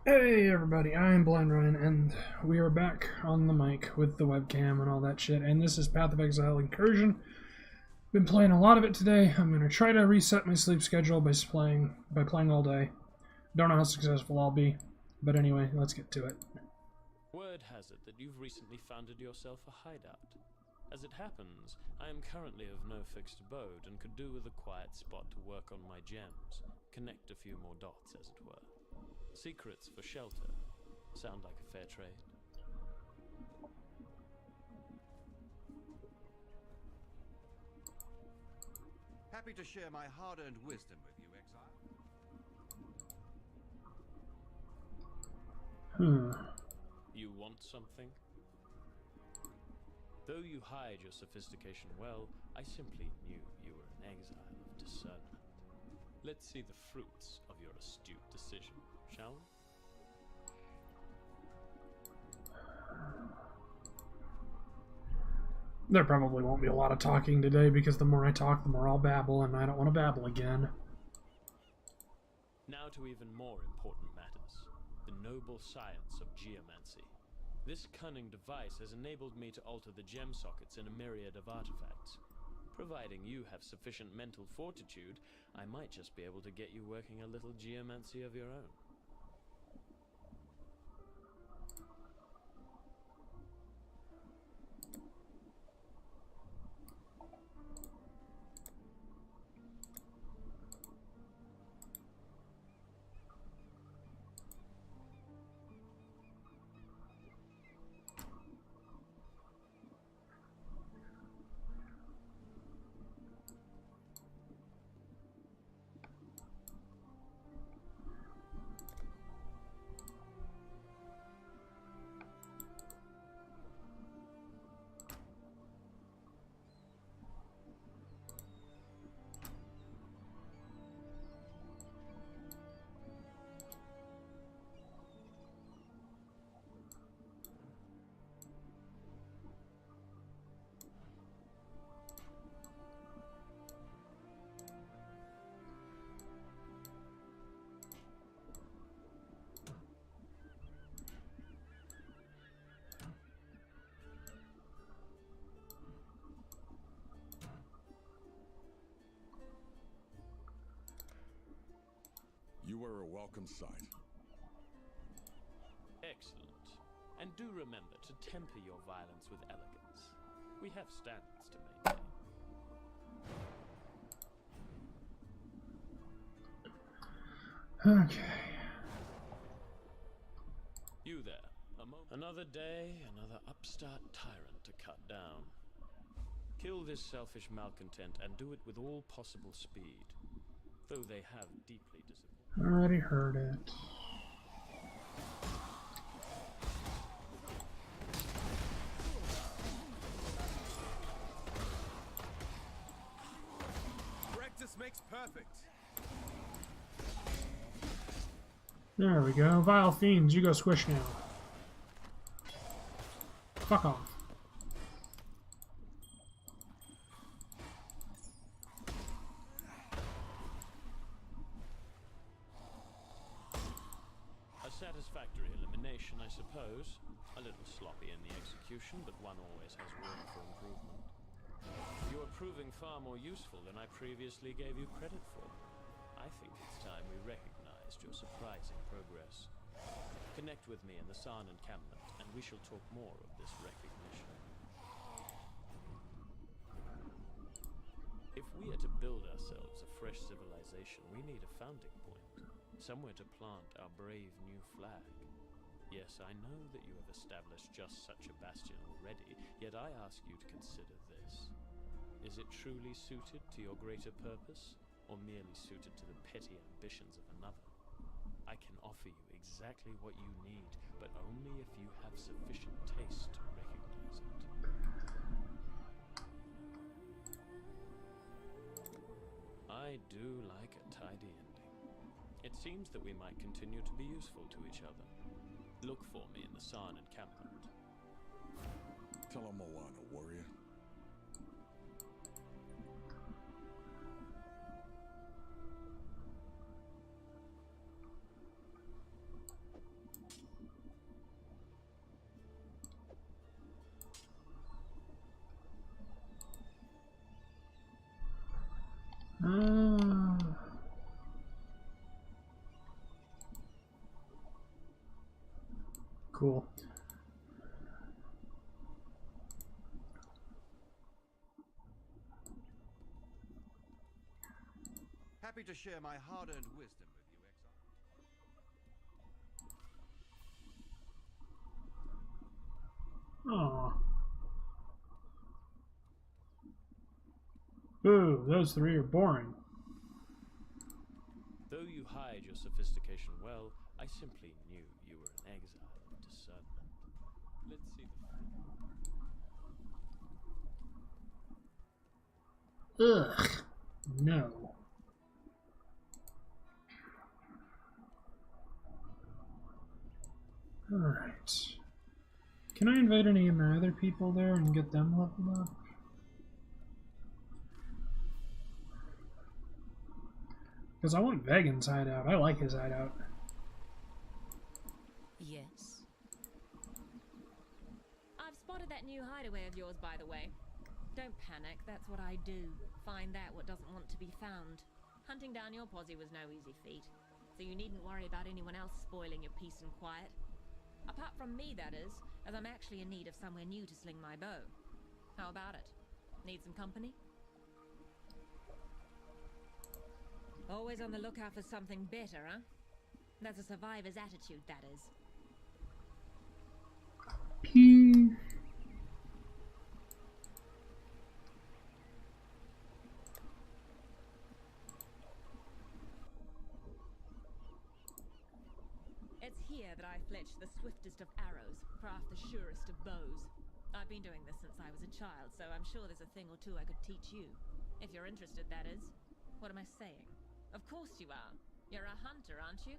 Hey everybody, I am Blind Ryan, and we are back on the mic with the webcam and all that shit, and this is Path of Exile Incursion. Been playing a lot of it today. I'm going to try to reset my sleep schedule by playing all day. Don't know how successful I'll be, but anyway, let's get to it. Word has it that you've recently founded yourself a hideout. As it happens, I am currently of no fixed abode and could do with a quiet spot to work on my gems, connect a few more dots, as it were. Secrets for shelter. Sound like a fair trade? Happy to share my hard-earned wisdom with you, Exile. You want something? Though you hide your sophistication well, I simply knew you were an exile of discernment. Let's see the fruits of your astute decision, shall we? There probably won't be a lot of talking today, because the more I talk, the more I'll babble, and I don't want to babble again. Now to even more important matters. The noble science of geomancy. This cunning device has enabled me to alter the gem sockets in a myriad of artifacts. Providing you have sufficient mental fortitude, I might just be able to get you working a little geomancy of your own. You are a welcome sight. Excellent. And do remember to temper your violence with elegance. We have standards to maintain. Okay. You there. Another day, another upstart tyrant to cut down. Kill this selfish malcontent and do it with all possible speed. Though they have deeply disappointed. Already heard it. Practice makes perfect. There we go. Vile fiends, you go squish now. Fuck off. Satisfactory elimination, I suppose. A little sloppy in the execution, but one always has room for improvement. You are proving far more useful than I previously gave you credit for. I think it's time we recognized your surprising progress. Connect with me in the San encampment, and we shall talk more of this recognition. If we are to build ourselves a fresh civilization, we need a founding point. Somewhere to plant our brave new flag. Yes, I know that you have established just such a bastion already, yet I ask you to consider this. Is it truly suited to your greater purpose, or merely suited to the petty ambitions of another? I can offer you exactly what you need, but only if you have sufficient taste to recognize it. I do like a tidy ending. It seems that we might continue to be useful to each other. Look for me in the San encampment. Tell him Moana, warrior. Cool. Happy to share my hard-earned wisdom with you, Exile. Aw. Ooh, those three are boring. Though you hide your sophistication well, I simply knew you were an exile of discernment. Let's see the Ugh. No. Alright. Can I invite any of my other people there and get them leveled up? Because I want Vegan's hideout. I like his hideout. Yes. I've spotted that new hideaway of yours, by the way. Don't panic, that's what I do. Find out what doesn't want to be found. Hunting down your posse was no easy feat, so you needn't worry about anyone else spoiling your peace and quiet. Apart from me, that is, as I'm actually in need of somewhere new to sling my bow. How about it? Need some company? Always on the lookout for something better, huh? That's a survivor's attitude, that is. Pew. It's here that I fletch the swiftest of arrows, craft the surest of bows. I've been doing this since I was a child, so I'm sure there's a thing or two I could teach you. If you're interested, that is. What am I saying? Of course you are. You're a hunter, aren't you?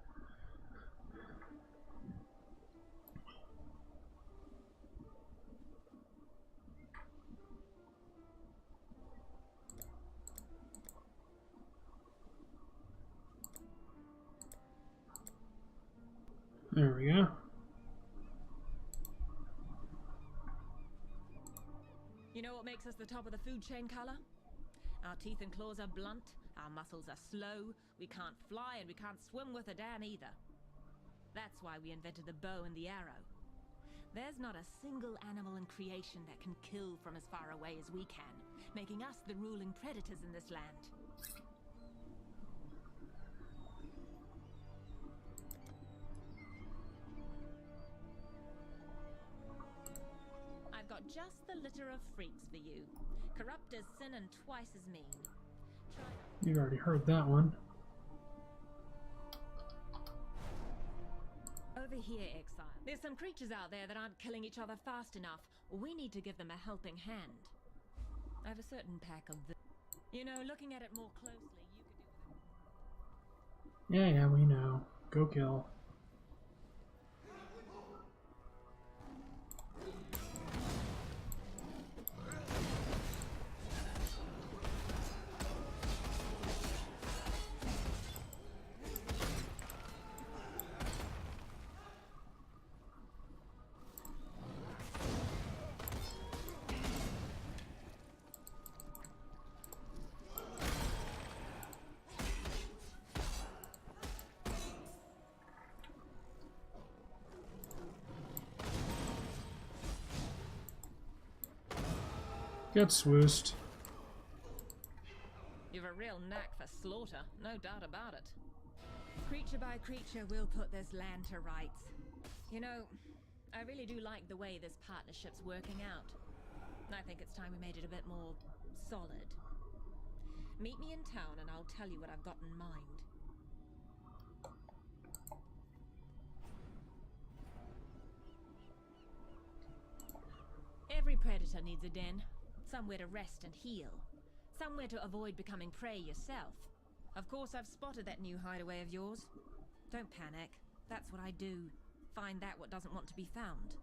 There we go. You know what makes us the top of the food chain, Color? Our teeth and claws are blunt, our muscles are slow, we can't fly and we can't swim with a damn either. That's why we invented the bow and the arrow. There's not a single animal in creation that can kill from as far away as we can, making us the ruling predators in this land. I've got just the litter of freaks for you. Corrupt as sin and twice as mean. You've already heard that one. Over here, Exile. There's some creatures out there that aren't killing each other fast enough. We need to give them a helping hand. I have a certain pack of the... You know, looking at it more closely, you could do... Yeah, we know. Go kill. Get swoosed. You've a real knack for slaughter, no doubt about it. Creature by creature, we'll put this land to rights. You know, I really do like the way this partnership's working out. I think it's time we made it a bit more solid. Meet me in town and I'll tell you what I've got in mind. Every predator needs a den. Somewhere to rest and heal. Somewhere to avoid becoming prey yourself. Of course, I've spotted that new hideaway of yours. Don't panic. That's what I do. Find that what doesn't want to be found.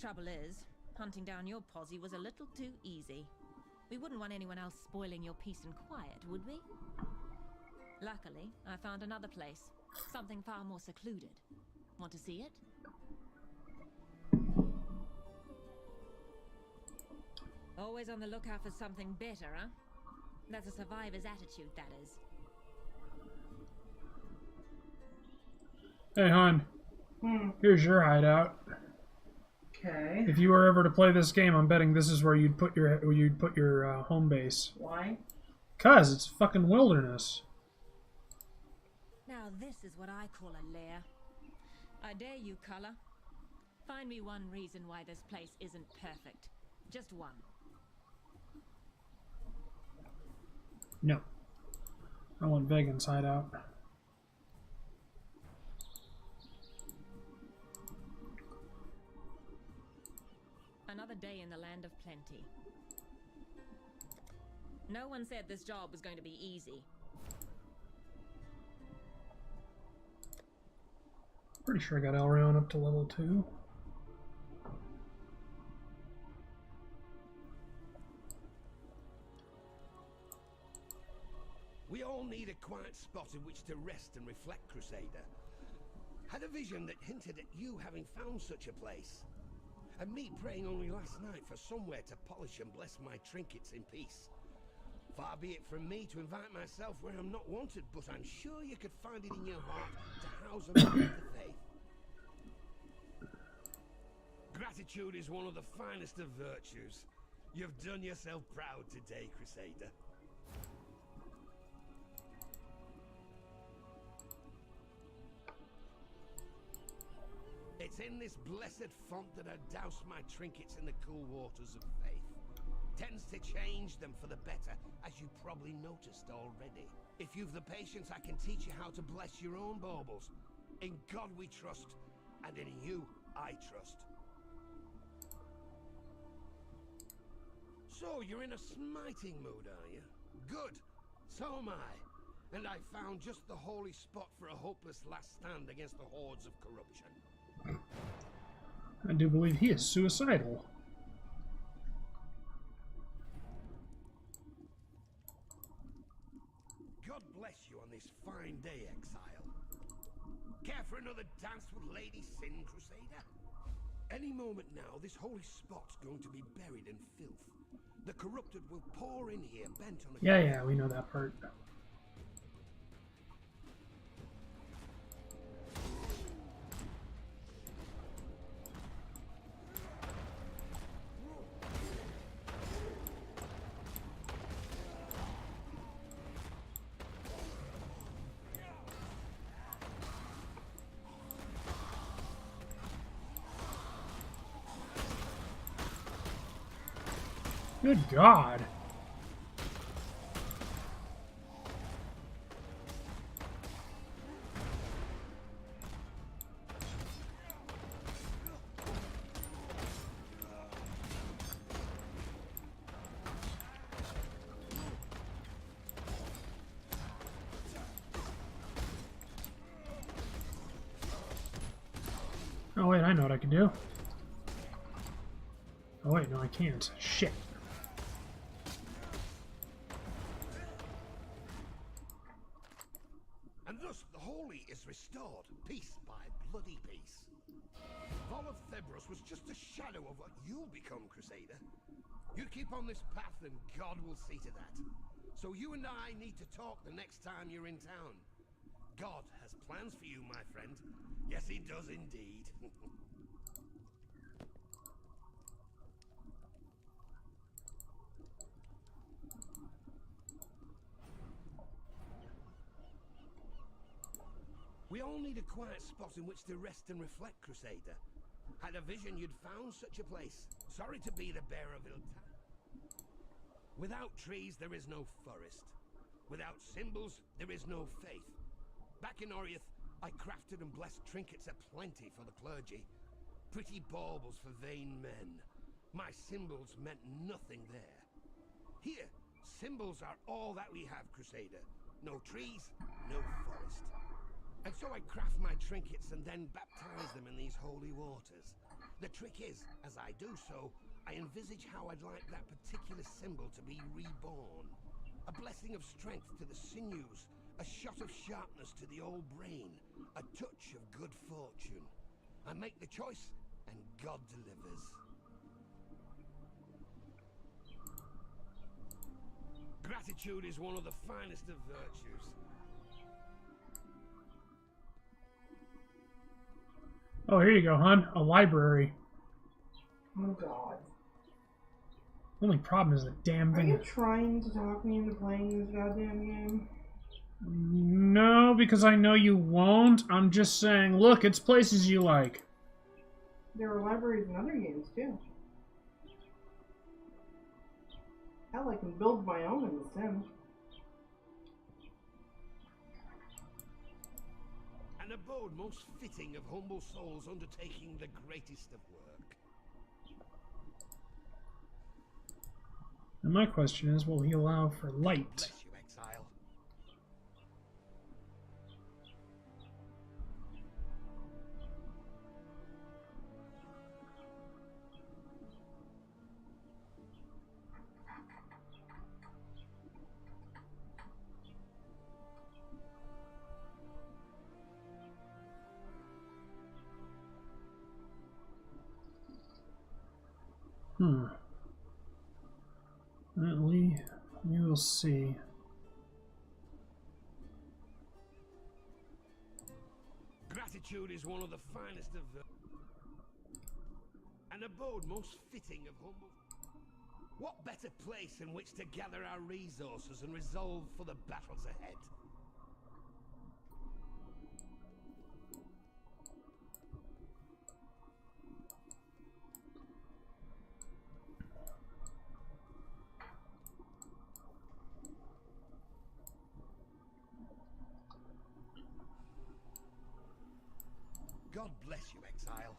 Trouble is, hunting down your posse was a little too easy. We wouldn't want anyone else spoiling your peace and quiet, would we? Luckily, I found another place. Something far more secluded. Want to see it? Always on the lookout for something better, huh? That's a survivor's attitude, that is. Hey, hon. Here's your hideout. Okay. If you were ever to play this game, I'm betting this is where you'd put your home base. Why? 'Cause it's fucking wilderness. Now this is what I call a lair. I dare you, Color. Find me one reason why this place isn't perfect. Just one. No. I want Vegan's hideout. Another day in the land of plenty. No one said this job was going to be easy. Pretty sure I got Elrion up to level 2. We all need a quiet spot in which to rest and reflect, Crusader. Had a vision that hinted at you having found such a place. And me praying only last night for somewhere to polish and bless my trinkets in peace. Far be it from me to invite myself where I'm not wanted, but I'm sure you could find it in your heart to house a man of the faith. Gratitude is one of the finest of virtues. You've done yourself proud today, Crusader. It's in this blessed font that I douse my trinkets in the cool waters of faith. Tends to change them for the better, as you probably noticed already. If you've the patience, I can teach you how to bless your own baubles. In God we trust, and in you I trust. So, you're in a smiting mood, are you? Good. So am I. And I found just the holy spot for a hopeless last stand against the hordes of corruption. I do believe he is suicidal. God bless you on this fine day, Exile. Care for another dance with Lady Sin, Crusader? Any moment now, this holy spot's going to be buried in filth. The corrupted will pour in here, bent on a... Yeah, we know that part. Good God. Oh wait, I know what I can do. Oh wait, no I can't. Shit. And thus the holy is restored, piece by bloody piece. Vol of Thebros was just a shadow of what you'll become, Crusader. You keep on this path and God will see to that. So you and I need to talk the next time you're in town. God has plans for you, my friend. Yes, he does indeed. We all need a quiet spot in which to rest and reflect, Crusader. Had a vision you'd found such a place. Sorry to be the bearer of ill tidings. Without trees, there is no forest. Without symbols, there is no faith. Back in Oriath, I crafted and blessed trinkets aplenty for the clergy. Pretty baubles for vain men. My symbols meant nothing there. Here, symbols are all that we have, Crusader. No trees, no forest. And so I craft my trinkets and then baptize them in these holy waters. The trick is, as I do so, I envisage how I'd like that particular symbol to be reborn. A blessing of strength to the sinews, a shot of sharpness to the old brain, a touch of good fortune. I make the choice, and God delivers. Gratitude is one of the finest of virtues. Oh, here you go, hon. A library. Oh god. Only problem is the damn Are thing. you trying to talk me into playing this goddamn game? No, because I know you won't. I'm just saying, look, it's places you like. There are libraries in other games too. Hell, I can build my own in The Sims. An abode most fitting of humble souls undertaking the greatest of work. And my question is, will he allow for light? Bless you, Exile. We will see. Gratitude is one of the finest of an abode most fitting of humble. What better place in which to gather our resources and resolve for the battles ahead? God bless you, Exile.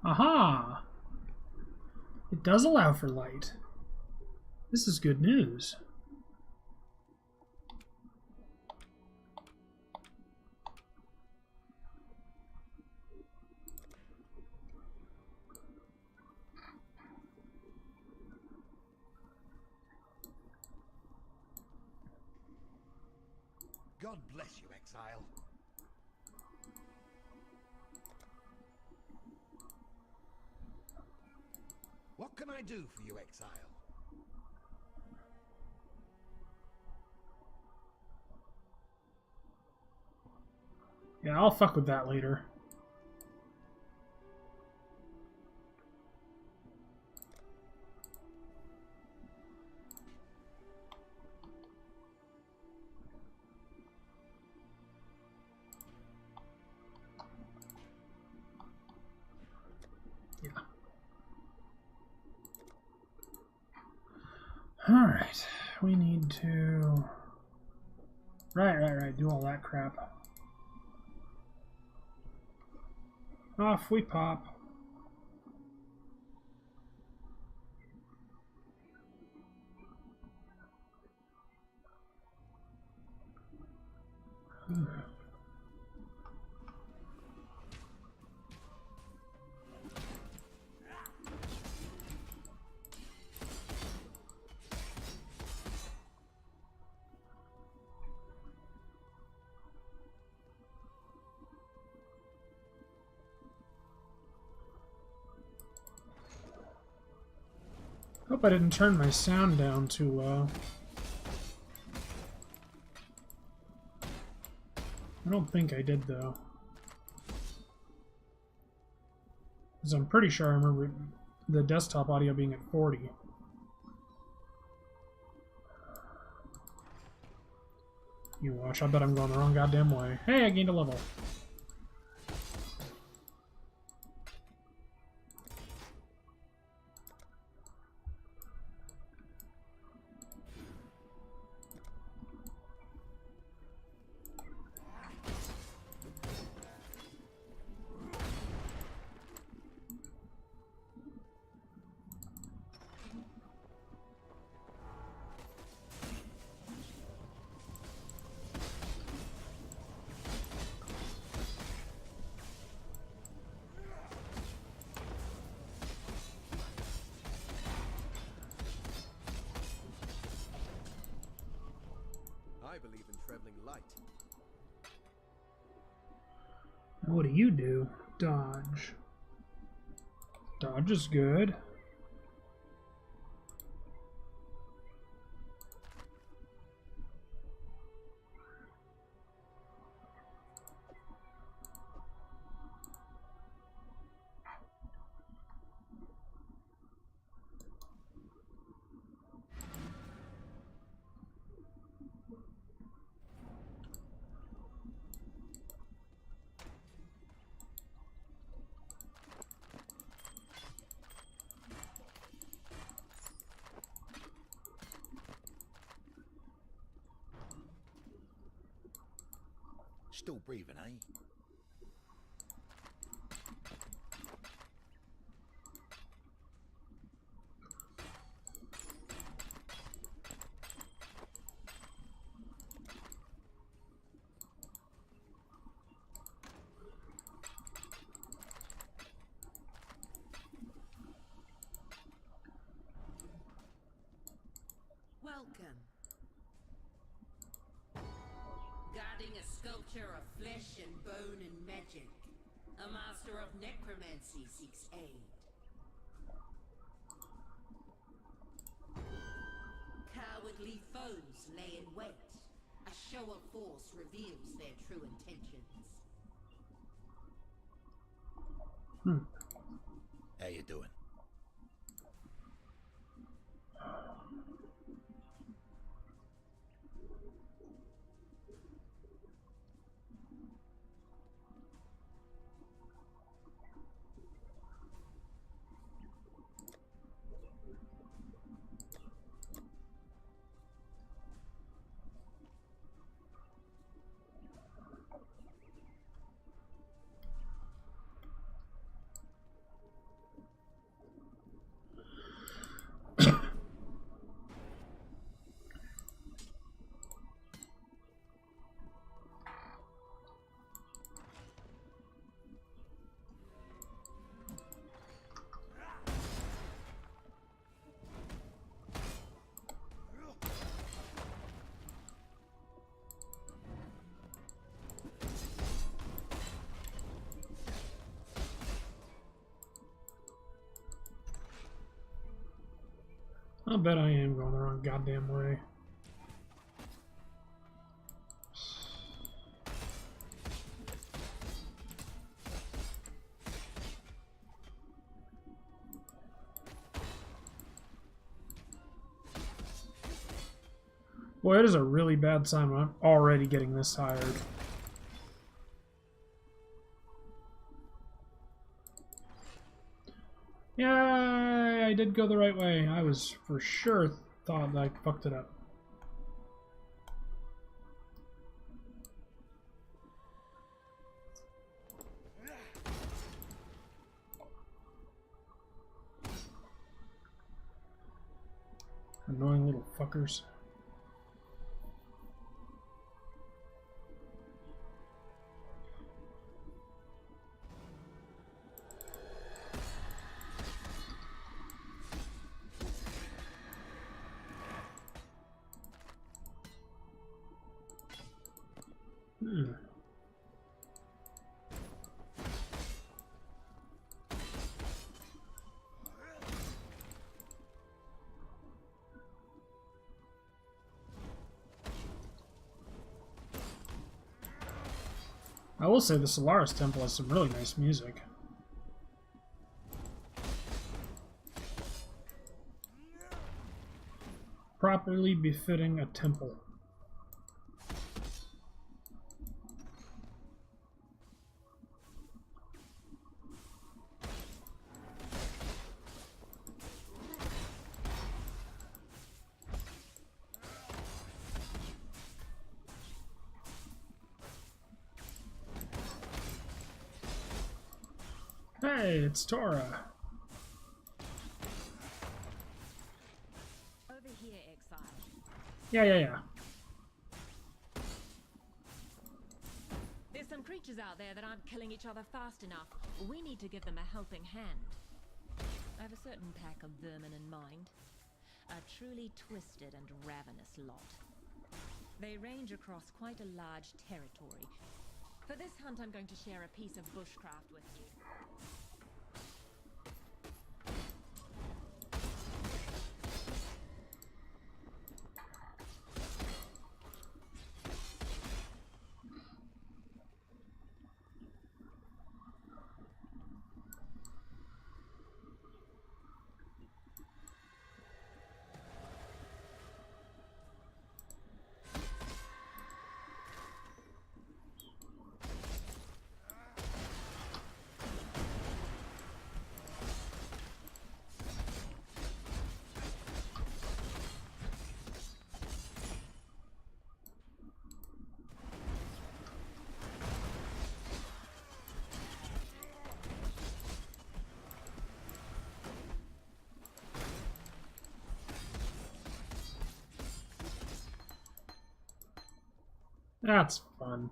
Aha! It does allow for light. This is good news. God bless you, Exile. What can I do for you, Exile? Yeah, I'll fuck with that later. Alright, we need to... Right, do all that crap. Off we pop. Hope I didn't turn my sound down too low. I don't think I did, though. Because I'm pretty sure I remember the desktop audio being at 40. You watch, I bet I'm going the wrong goddamn way. Hey, I gained a level. I believe in traveling light. What do? Dodge. Dodge is good. Still breathing, eh? Welcome. Guarding a sculpture of flesh and bone and magic, a master of necromancy seeks aid. Cowardly foes lay in wait. A show of force reveals their true intentions. How you doing? I bet I am going the wrong goddamn way. Boy, it is a really bad sign when I'm already getting this tired. Yeah, I did go the right way. I was for sure thought that I fucked it up. Annoying little fuckers. I will say the Solaris Temple has some really nice music. Properly befitting a temple. Hey, it's Tora. Over here, Exile. Yeah. There's some creatures out there that aren't killing each other fast enough. We need to give them a helping hand. I have a certain pack of vermin in mind. A truly twisted and ravenous lot. They range across quite a large territory. For this hunt, I'm going to share a piece of bushcraft with you. That's fun.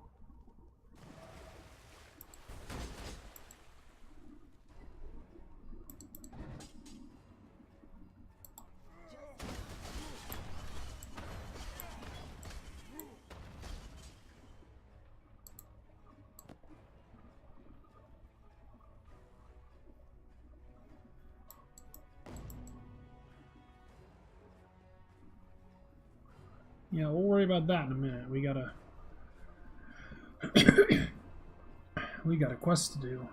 Yeah, we'll worry about that in a minute. We gotta we got a quest to do.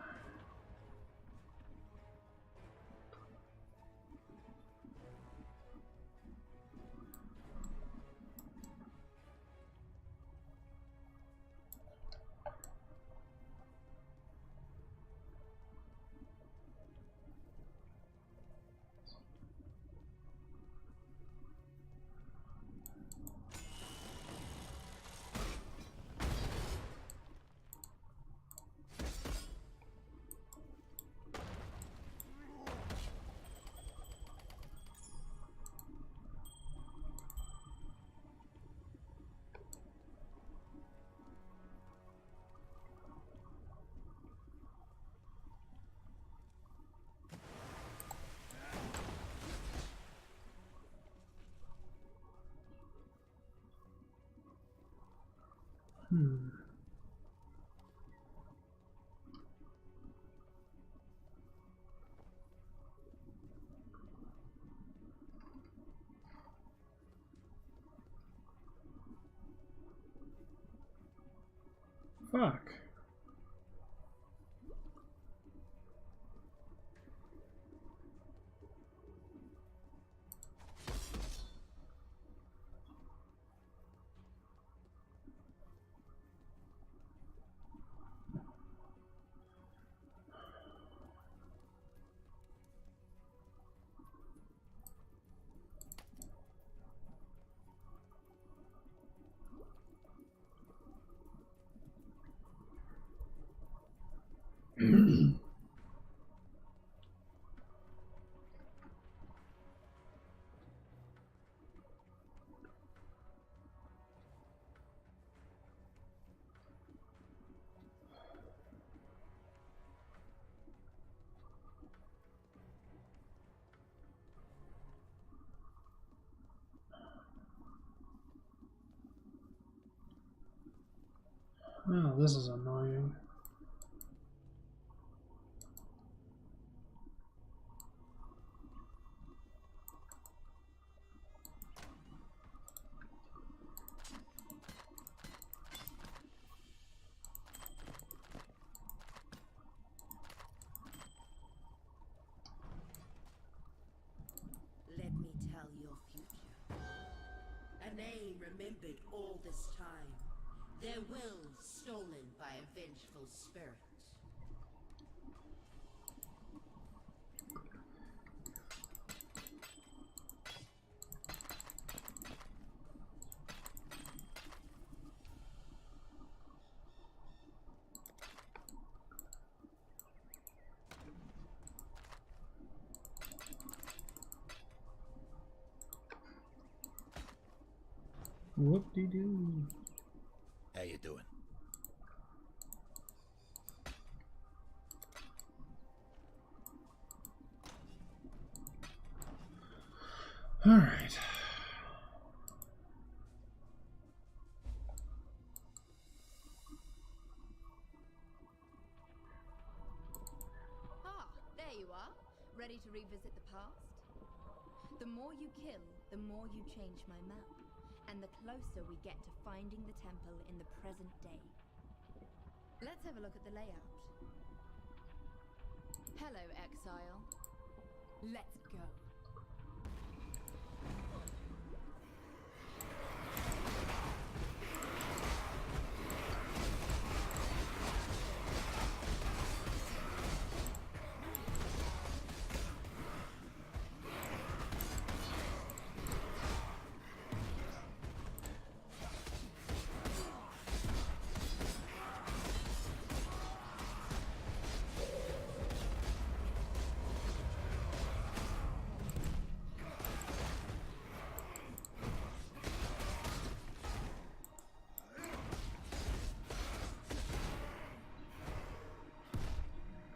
Fuck. Oh, this is annoying. Let me tell your future. A name remembered all this time. Their will stolen by a vengeful spirit. Whoop-de-doo. How you doing? All right. Ready to revisit the past? The more you kill, the more you change my map, and the closer we get to finding the temple in the present day. Let's have a look at the layout. Hello, Exile. Let's go.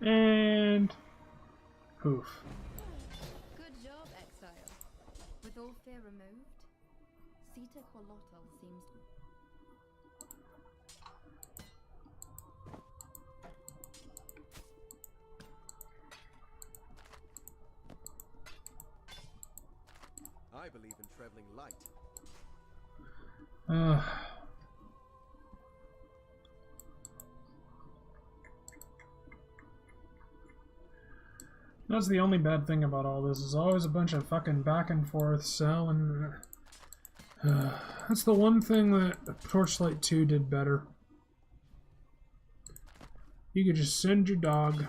And poof. Good job, Exile. With all fear removed, Sita Qualotl seems... I believe in traveling light. That's the only bad thing about all this, is always a bunch of fucking back and forth selling. That's the one thing that Torchlight 2 did better. You could just send your dog.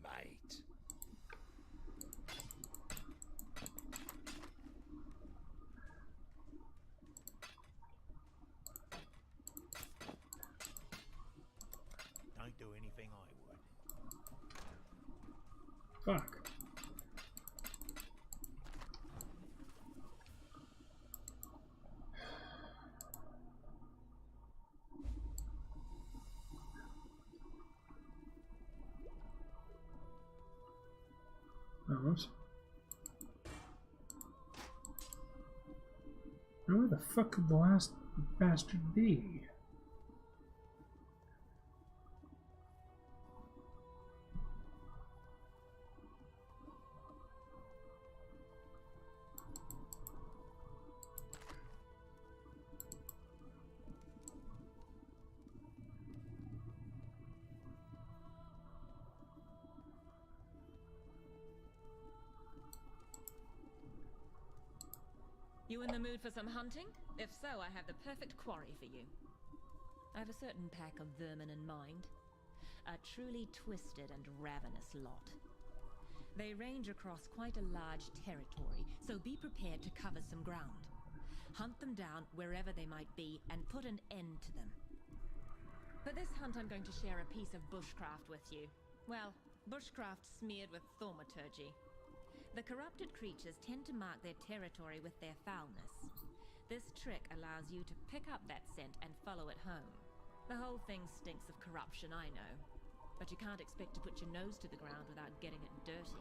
Mate. Don't do anything I would. Fuck. Oh, whoops. Now where the fuck could the last bastard be? You in the mood for some hunting? If so, I have the perfect quarry for you. I have a certain pack of vermin in mind. A truly twisted and ravenous lot. They range across quite a large territory, so be prepared to cover some ground. Hunt them down wherever they might be and put an end to them. For this hunt, I'm going to share a piece of bushcraft with you. Well, bushcraft smeared with thaumaturgy. The corrupted creatures tend to mark their territory with their foulness. This trick allows you to pick up that scent and follow it home. The whole thing stinks of corruption, I know. But you can't expect to put your nose to the ground without getting it dirty.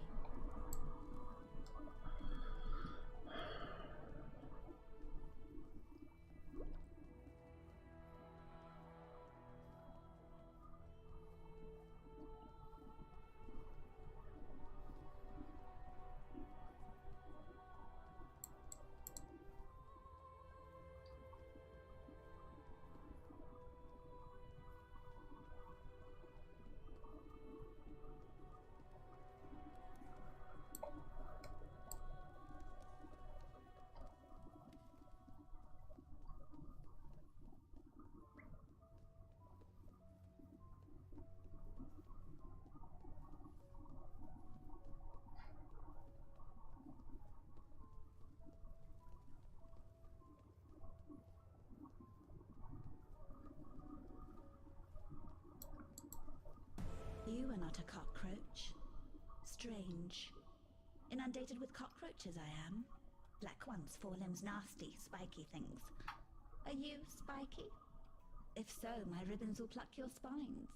You are not a cockroach. Strange. Inundated with cockroaches I am. Black ones, 4 limbs, nasty, spiky things. Are you spiky? If so, my ribbons will pluck your spines.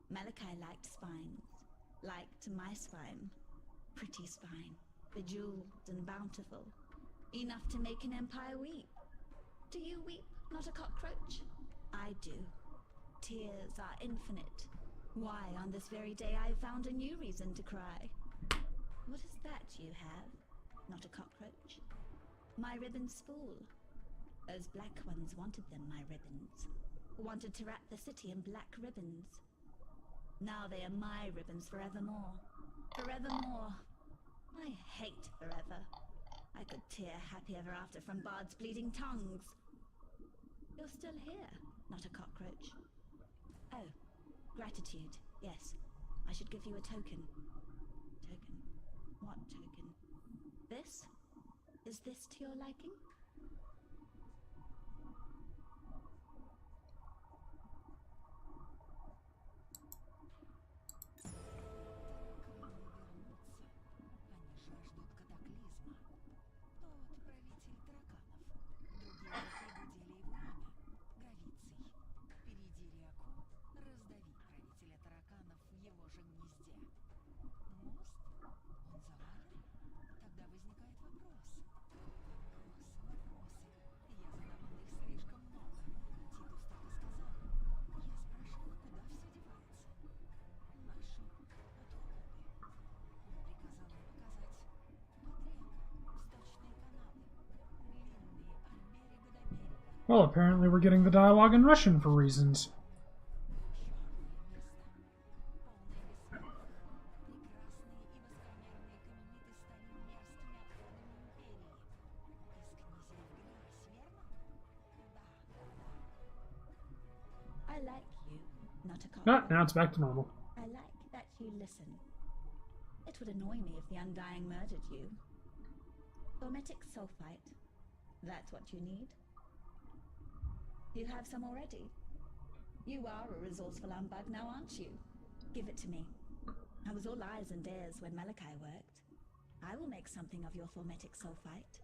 Malachi liked spines. Liked my spine. Pretty spine. Bejeweled and bountiful. Enough to make an empire weep. Do you weep, not a cockroach? I do. Tears are infinite. Why, on this very day I found a new reason to cry. What is that you have? Not a cockroach? My ribbons spool. Those black ones wanted them, my ribbons. Wanted to wrap the city in black ribbons. Now they are my ribbons forevermore. Forevermore. I hate forever. I could tear happy ever after from Bard's bleeding tongues. You're still here, not a cockroach. Oh, gratitude, yes. I should give you a token. Token? What token? This? Is this to your liking? Well, apparently we're getting the dialogue in Russian for reasons. I like you, not a cockroach. Ah, now it's back to normal. I like that you listen. It would annoy me if the Undying murdered you. Hermetic sulfite. That's what you need? You have some already. You are a resourceful humbug now, aren't you? Give it to me. I was all eyes and ears when Malachi worked. I will make something of your thormetic sulfite.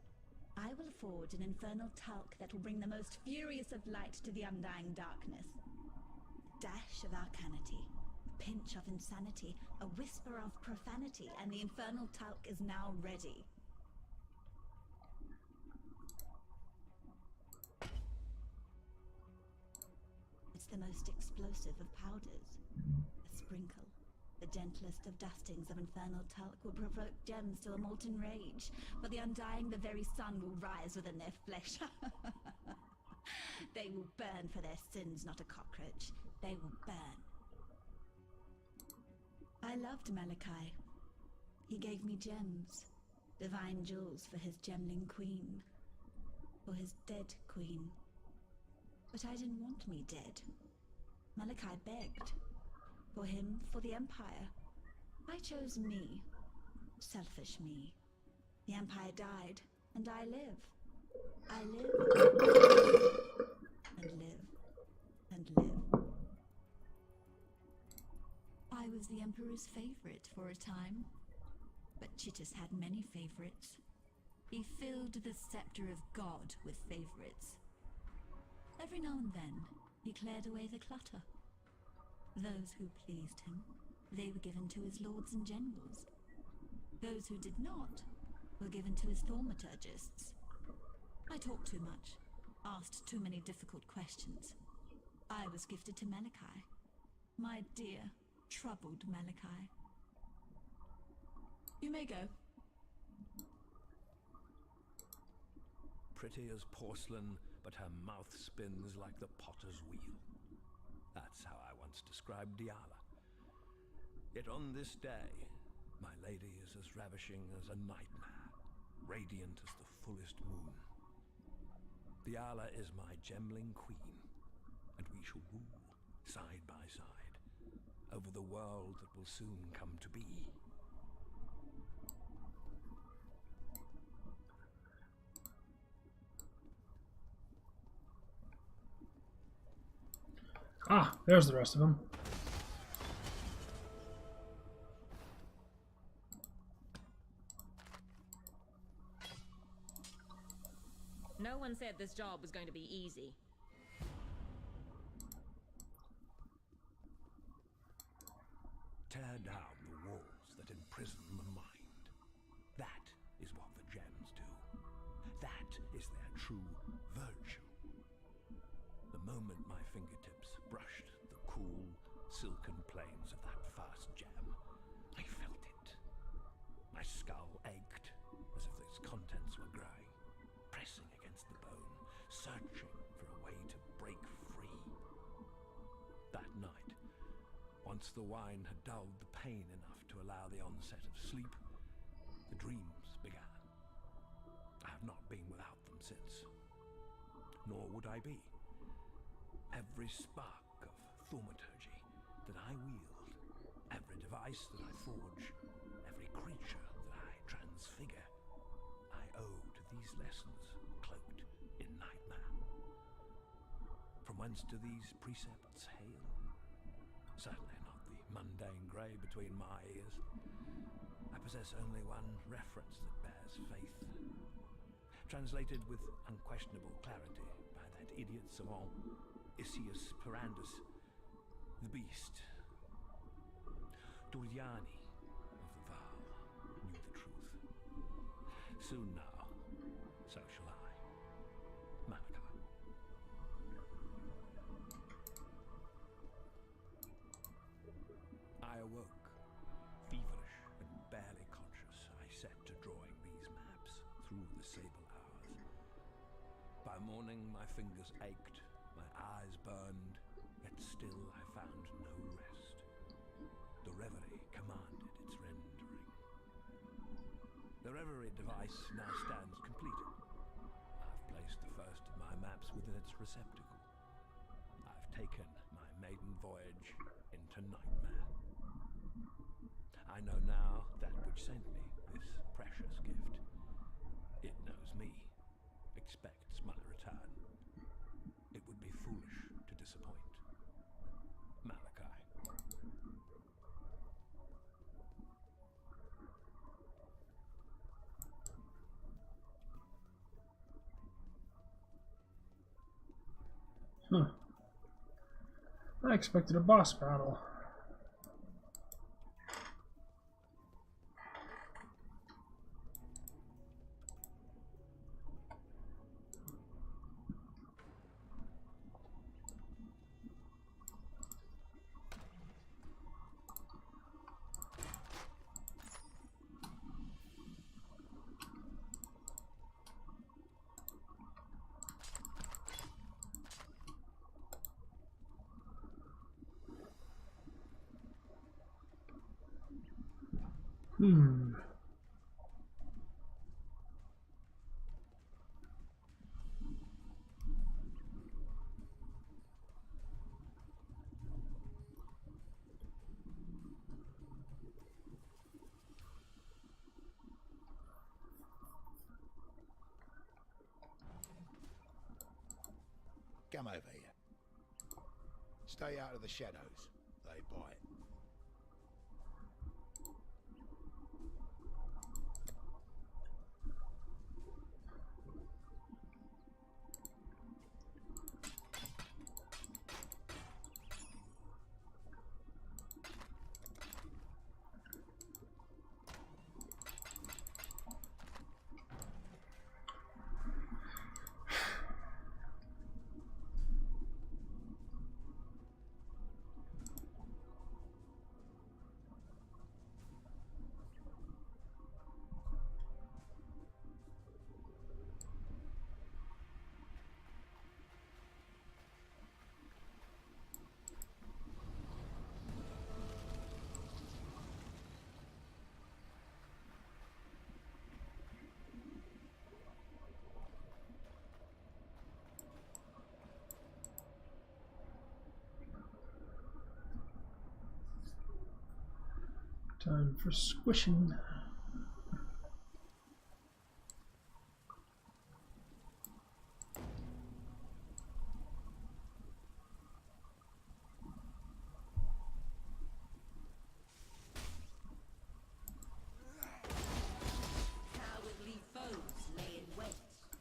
I will forge an infernal talc that will bring the most furious of light to the undying darkness. A dash of arcanity, a pinch of insanity, a whisper of profanity, and the infernal talc is now ready. It's the most explosive of powders. A sprinkle, the gentlest of dustings of infernal talc will provoke gems to a molten rage. For the undying, the very sun will rise within their flesh. They will burn for their sins, not a cockroach. They will burn. I loved Malachi. He gave me gems, divine jewels for his gemling queen, for his dead queen. But I didn't want me dead. Malachi begged. For him, for the Empire. I chose me. Selfish me. The Empire died, and I live. I live. And live. And live. I was the Emperor's favorite for a time. But Chittus had many favorites. He filled the scepter of God with favorites. Every now and then, he cleared away the clutter. Those who pleased him, they were given to his lords and generals. Those who did not, were given to his thaumaturgists. I talked too much, asked too many difficult questions. I was gifted to Malachi. My dear, troubled Malachi. You may go. Pretty as porcelain, but her mouth spins like the potter's wheel. That's how I once described Diala. Yet on this day, my lady is as ravishing as a nightmare, radiant as the fullest moon. Diala is my gemling queen, and we shall rule side by side over the world that will soon come to be. Ah, there's the rest of them. No one said this job was going to be easy. Tear down the walls that imprison the mind. That is what the gems do. That is their true virtue. The moment my fingertips brushed the cool, silken plains searching for a way to break free. That night, once the wine had dulled the pain enough to allow the onset of sleep, the dreams began. I have not been without them since, nor would I be. Every spark of thaumaturgy that I wield, every device that I forge, every creature that I transfigure, I owe to these lessons cloaked in nightmare. From whence do these precepts hail? Certainly not the mundane grey between my ears. I possess only one reference that bears faith, translated with unquestionable clarity by that idiot savant, Isius Perandus, the beast. Duriani of the vow knew the truth. Soon now, so shall I. Malachi. I awoke, feverish and barely conscious. I set to drawing these maps through the sable hours. By morning my fingers ached, my eyes burned, yet still I found no rest. The reverie commanded its rendering. The reverie device now stands completed. I've placed the first of my maps within its receptacle. I've taken my maiden voyage into nightmare. I know now that which sent me this precious gift. It knows me, expects my return. It would be foolish to disappoint. Malachi. Huh. I expected a boss battle. Come over here. Stay out of the shadows. They bite. Time for squishing. Cowardly foes lay in wait.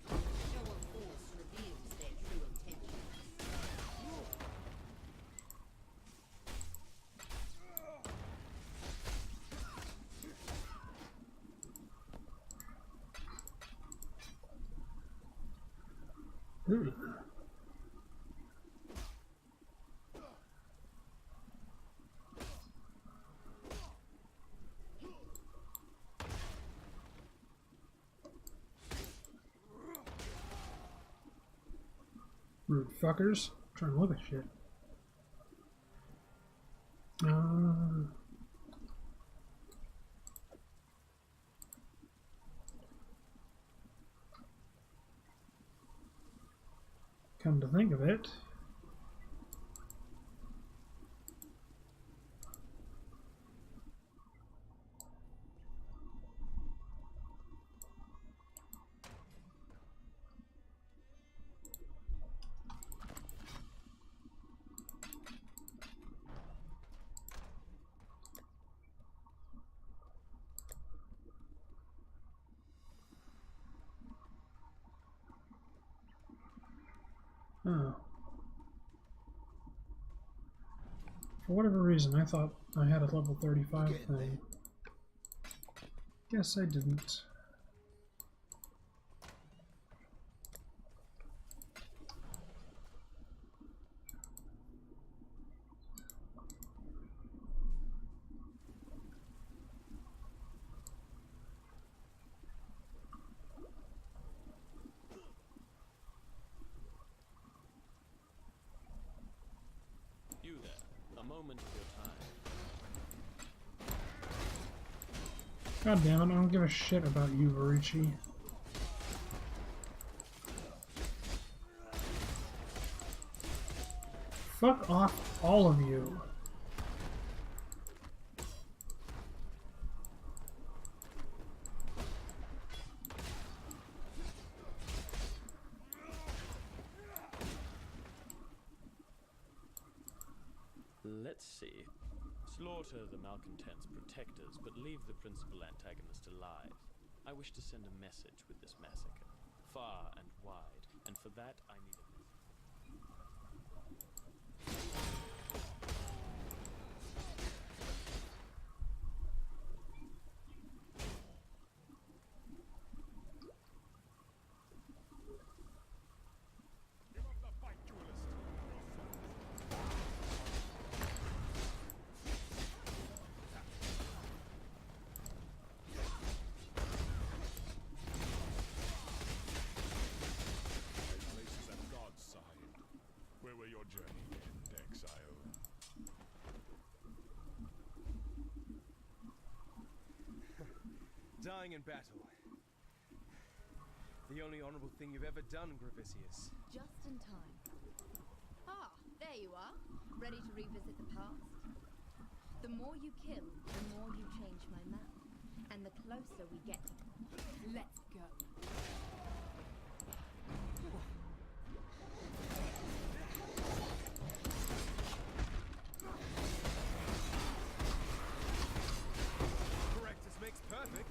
Show of force reveals their true intentions. Rude fuckers. I'm trying to look at shit. Come to think of it, oh. For whatever reason, I thought I had a level 35 thing. Guess I didn't. You there, a moment of your time. God damn it, I don't give a shit about you, Varucci. Fuck off, all of you. Let's see. Slaughter the malcontents' protectors, but leave the principal antagonist alive. I wish to send a message with this massacre, far and wide, and for that I need a message. Dying in battle. The only honorable thing you've ever done, Gravisius. Just in time. Ah, there you are. Ready to revisit the past? The more you kill, the more you change my map. And the closer we get to... Let's go. Correctus makes perfect.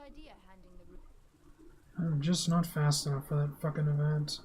Idea handing the room. I'm just not fast enough for that fucking event.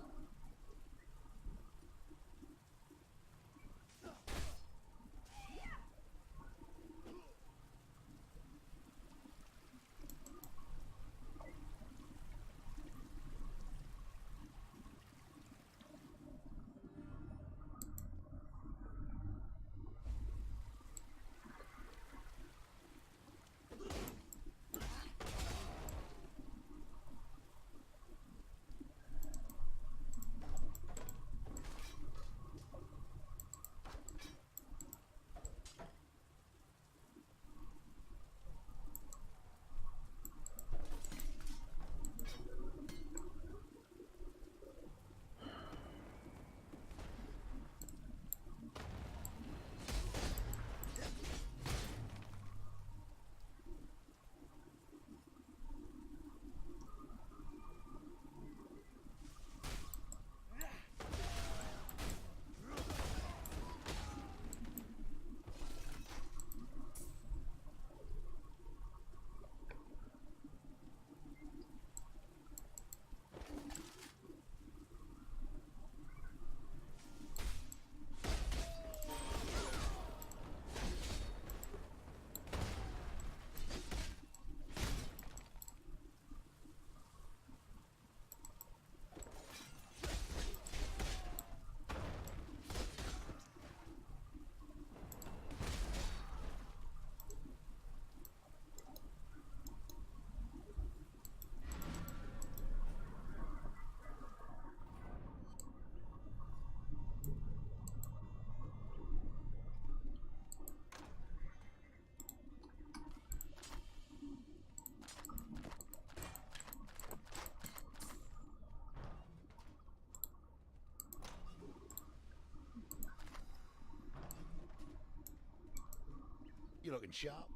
You're looking sharp.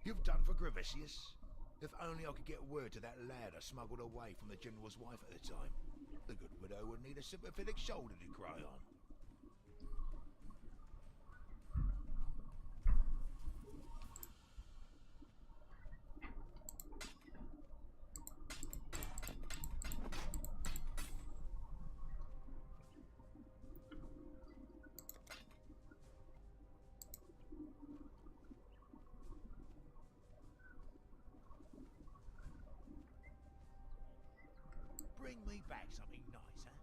You've done for Gravicius. If only I could get word to that lad I smuggled away from the general's wife at the time. The good widow would need a sympathetic shoulder to cry on. Bring me back something nice, huh?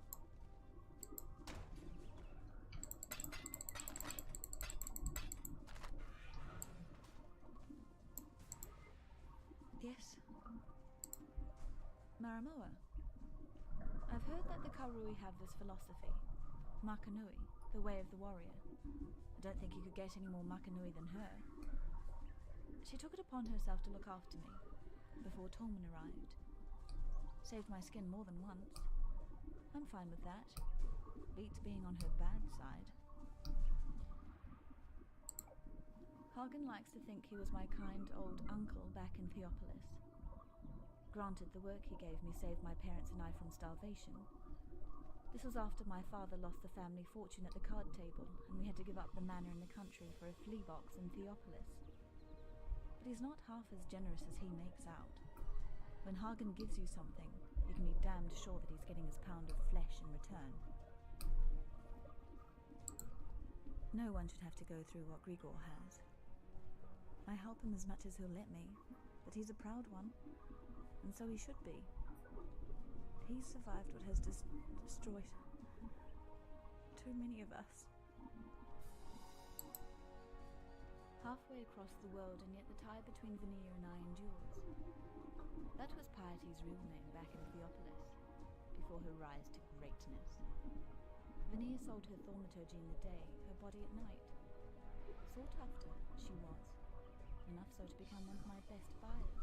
Yes. Maramoa. I've heard that the Karui have this philosophy. Makanui, the way of the warrior. I don't think you could get any more Makanui than her. She took it upon herself to look after me, before Tolman arrived. Saved my skin more than once. I'm fine with that. Beats being on her bad side. Hagen likes to think he was my kind old uncle back in Theopolis. Granted, the work he gave me saved my parents and I from starvation. This was after my father lost the family fortune at the card table, and we had to give up the manor in the country for a flea box in Theopolis. But he's not half as generous as he makes out. When Hagen gives you something, you can be damned sure that he's getting his pound of flesh in return. No one should have to go through what Grigor has. I help him as much as he'll let me, but he's a proud one, and so he should be. He's survived what has destroyed too many of us. Halfway across the world, and yet the tie between Vanir and I endures. That was Piety's real name back in Theopolis, before her rise to greatness. Vanir sold her thaumaturgy in the day, her body at night. Sought after, she was. Enough so to become one of my best buyers.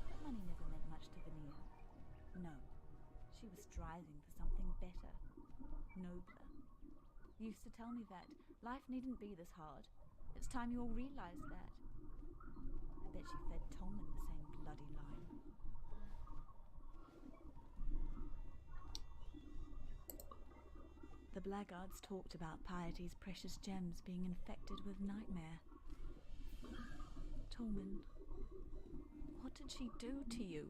But money never meant much to Vanir. No, she was striving for something better, nobler. Used to tell me that life needn't be this hard. It's time you all realized that. I bet she fed Tolman the same bloody line. The blackguards talked about Piety's precious gems being infected with nightmare. Tolman, what did she do to you?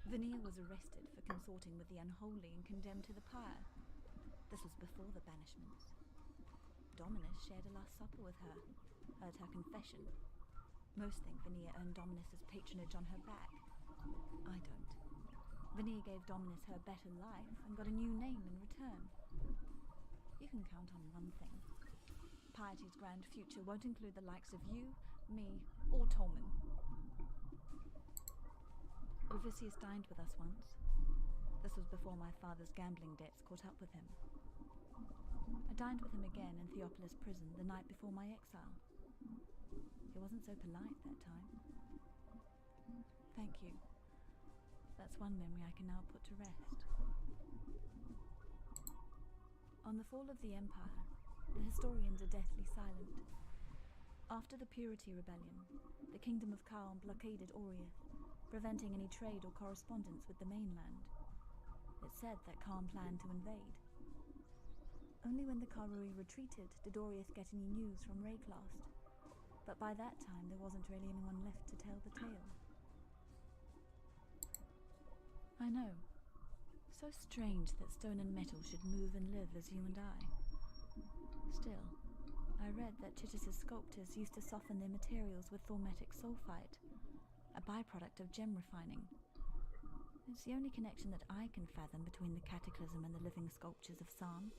Vanir was arrested for consorting with the unholy and condemned to the pyre. This was before the banishments. Dominus shared a last supper with her, heard her confession. Most think Vanir earned Dominus's patronage on her back. I don't. Vanir gave Dominus her better life and got a new name in return. You can count on one thing. Piety's grand future won't include the likes of you, me, or Tolman. Gravicius dined with us once. This was before my father's gambling debts caught up with him. I dined with him again in Theopolis prison the night before my exile. He wasn't so polite that time. Thank you. That's one memory I can now put to rest. On the fall of the Empire, the historians are deathly silent. After the Purity Rebellion, the Kingdom of Kaon blockaded Oriath, preventing any trade or correspondence with the mainland. It's said that Kaon planned to invade. Only when the Karui retreated did Oriath get any news from Rayclast, but by that time there wasn't really anyone left to tell the tale. I know. So strange that stone and metal should move and live as you and I. Still, I read that Chitis's sculptors used to soften their materials with thaumatic sulfite, a byproduct of gem refining. It's the only connection that I can fathom between the cataclysm and the living sculptures of San.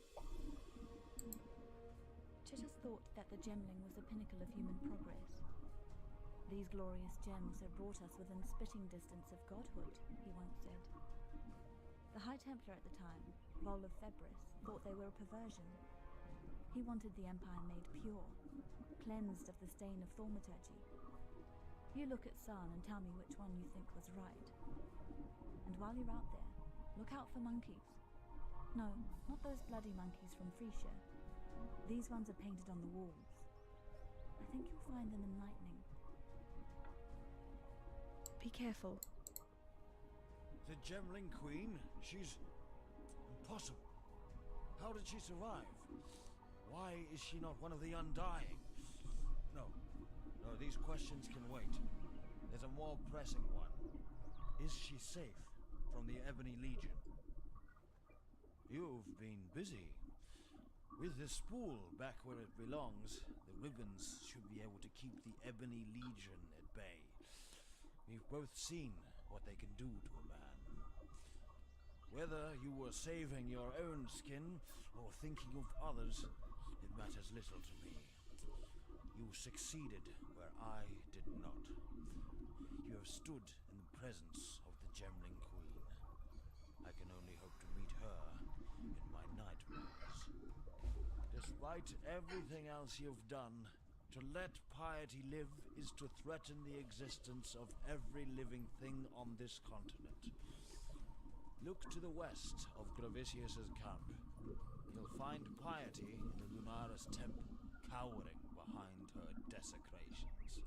Chitis thought that the gemling was the pinnacle of human progress. These glorious gems have brought us within spitting distance of godhood, he once said. The High Templar at the time, Vol of Thebris, thought they were a perversion. He wanted the Empire made pure, cleansed of the stain of thaumaturgy. You look at San and tell me which one you think was right. And while you're out there, look out for monkeys. No, not those bloody monkeys from Frisia. These ones are painted on the walls. I think you'll find them enlightening. Be careful. The Gemling Queen? She's... impossible. How did she survive? Why is she not one of the Undying? No. No, these questions can wait. There's a more pressing one. Is she safe from the Ebony Legion? You've been busy. With the spool back where it belongs, the ribbons should be able to keep the Ebony Legion at bay. We've both seen what they can do to a man. Whether you were saving your own skin or thinking of others, it matters little to me. You succeeded where I did not. You have stood in the presence of the Gemling Queen. I can only hope to meet her in my nightmares. Despite everything else you've done, to let piety live is to threaten the existence of every living thing on this continent. Look to the west of Gravicius's camp. You'll find piety in the Lunaris temple, cowering behind her desecrations.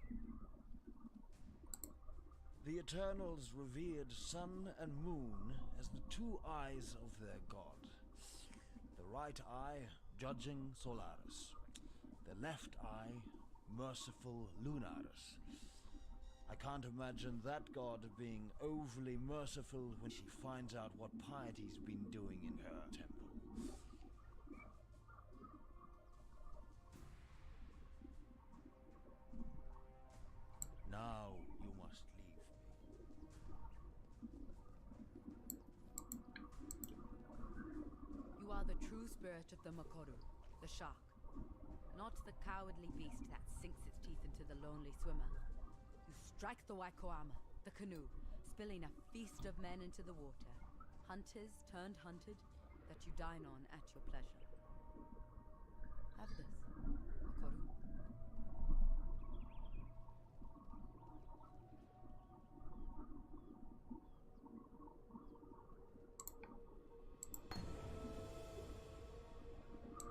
The Eternals revered sun and moon as the two eyes of their god. The right eye judging Solaris, the left eye merciful Lunaris. I can't imagine that god being overly merciful when she finds out what piety's been doing in her temple. Now you must leave me. You are the true spirit of the Makoru, the shark. Not the cowardly beast that sinks its teeth into the lonely swimmer. You strike the Waikoama, the canoe, spilling a feast of men into the water. Hunters turned hunted, that you dine on at your pleasure. Have this, Makoru.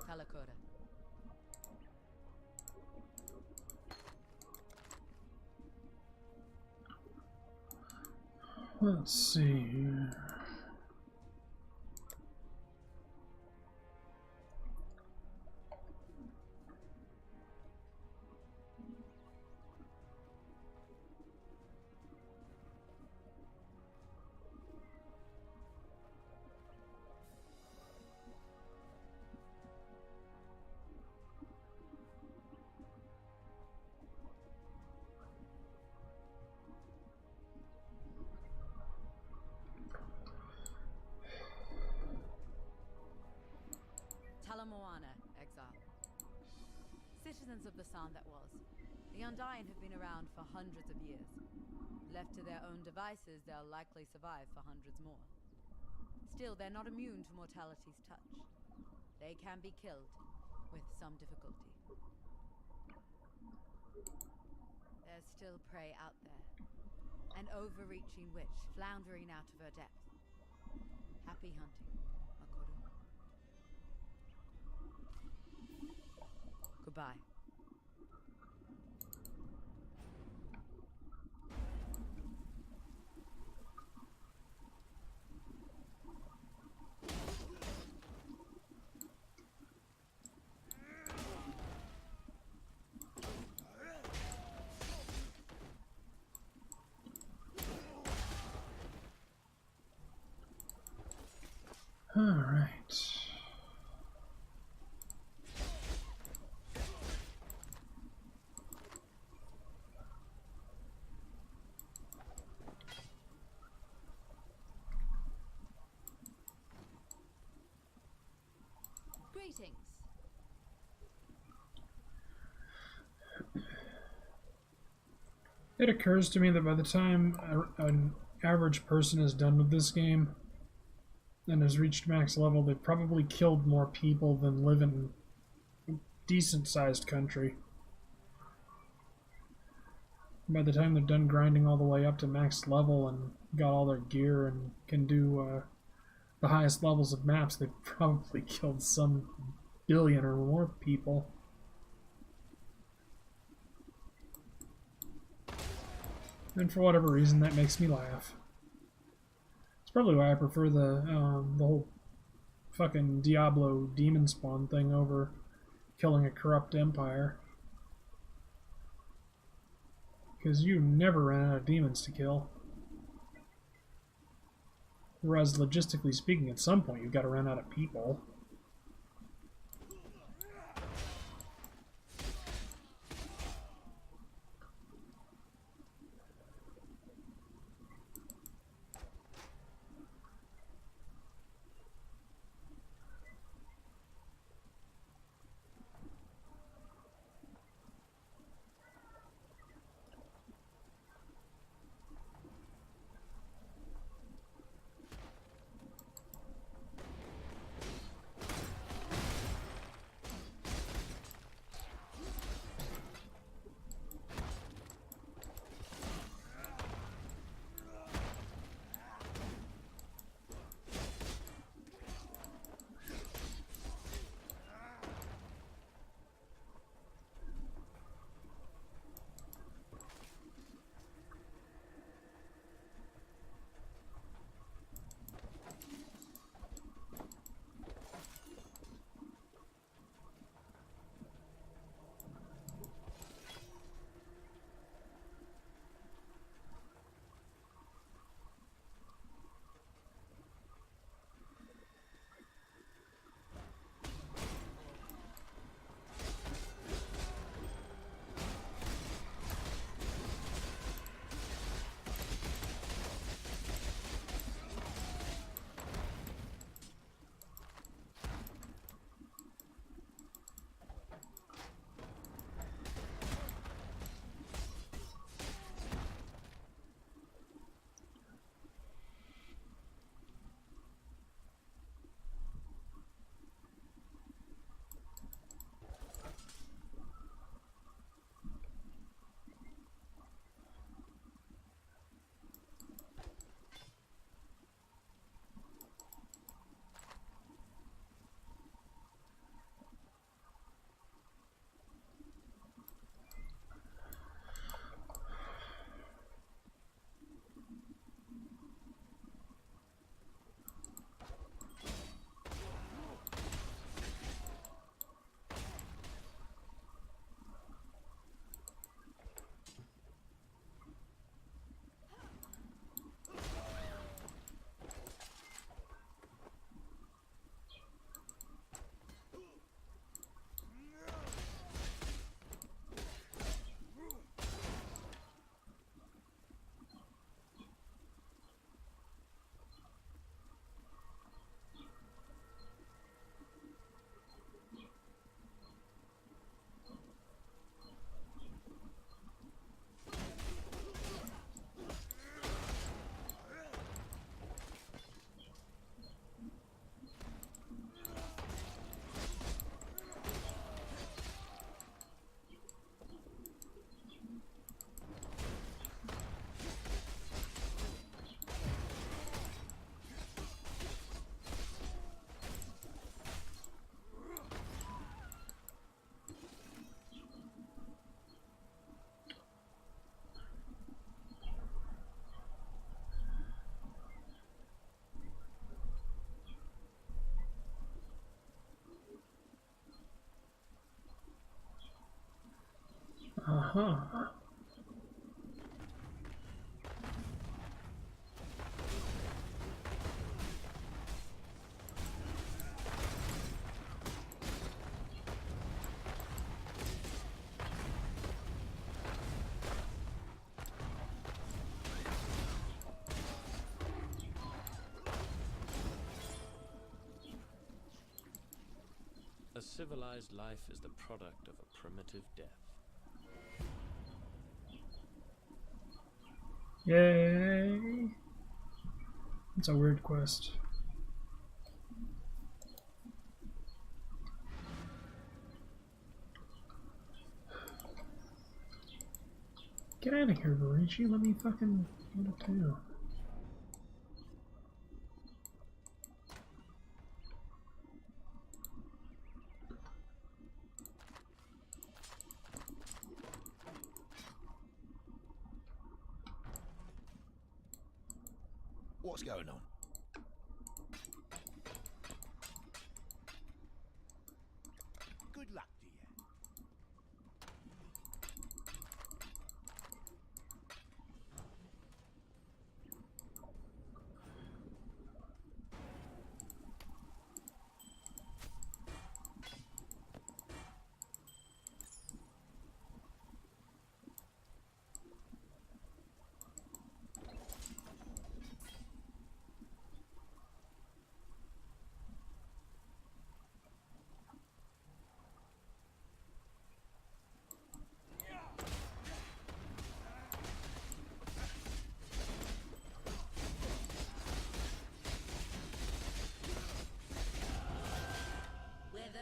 Talakora. Let's see here. Moana, Exile. Citizens of the Sun that was, the Undying have been around for hundreds of years. Left to their own devices, they'll likely survive for hundreds more. Still, they're not immune to mortality's touch. They can be killed, with some difficulty. There's still prey out there. An overreaching witch floundering out of her depth. Happy hunting. Goodbye. All right. Greetings. It occurs to me that by the time an average person is done with this game and has reached max level, they've probably killed more people than live in a decent-sized country. By the time they're done grinding all the way up to max level and got all their gear and can do the highest levels of maps, they've probably killed some billion or more people. And for whatever reason, that makes me laugh. It's probably why I prefer the whole fucking Diablo demon spawn thing over killing a corrupt empire. Because you never run out of demons to kill. Whereas, logistically speaking, at some point you've got to run out of people. Uh-huh. A civilized life is the product of a primitive death. Yay! It's a weird quest. Get out of here, Varici. Let me fucking get it too. What's going on? Good luck to you.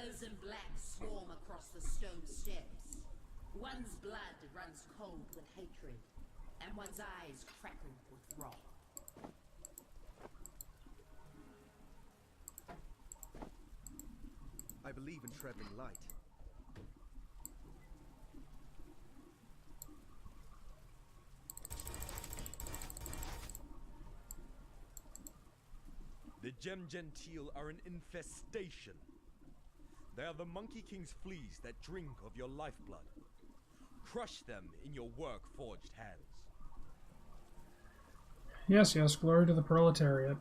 Those in black swarm across the stone steps. One's blood runs cold with hatred, and one's eyes crackle with wrath. I believe in traveling light. The Gem Gentile are an infestation. They are the Monkey King's fleas that drink of your lifeblood. Crush them in your work-forged hands. Yes, yes, glory to the proletariat.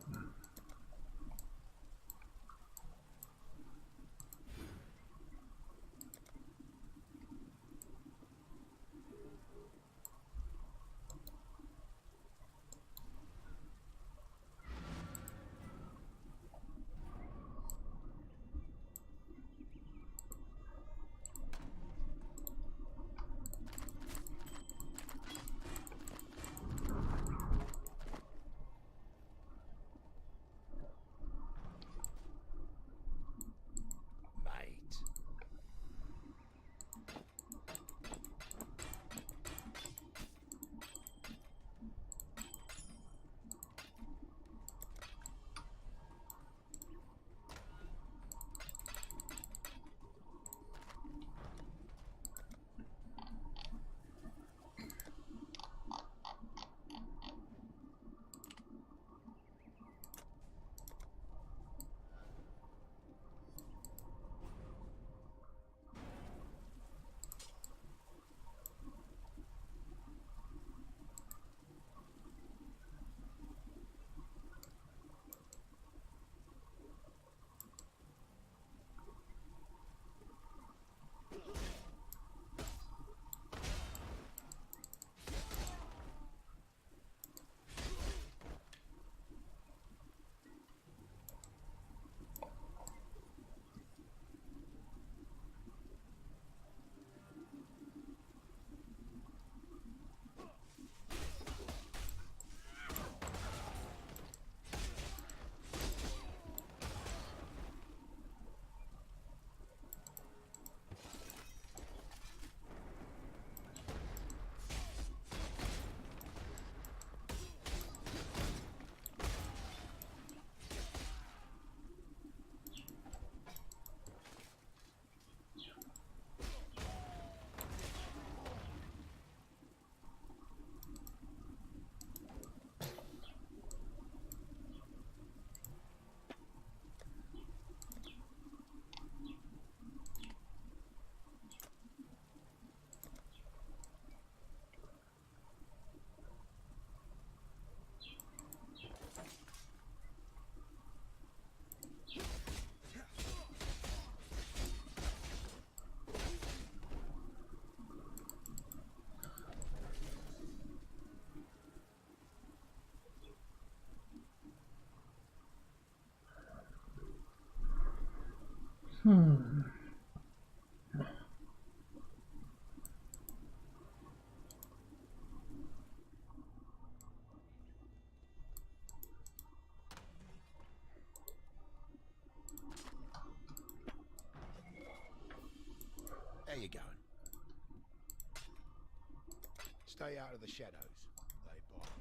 There you go. Stay out of the shadows. They bite.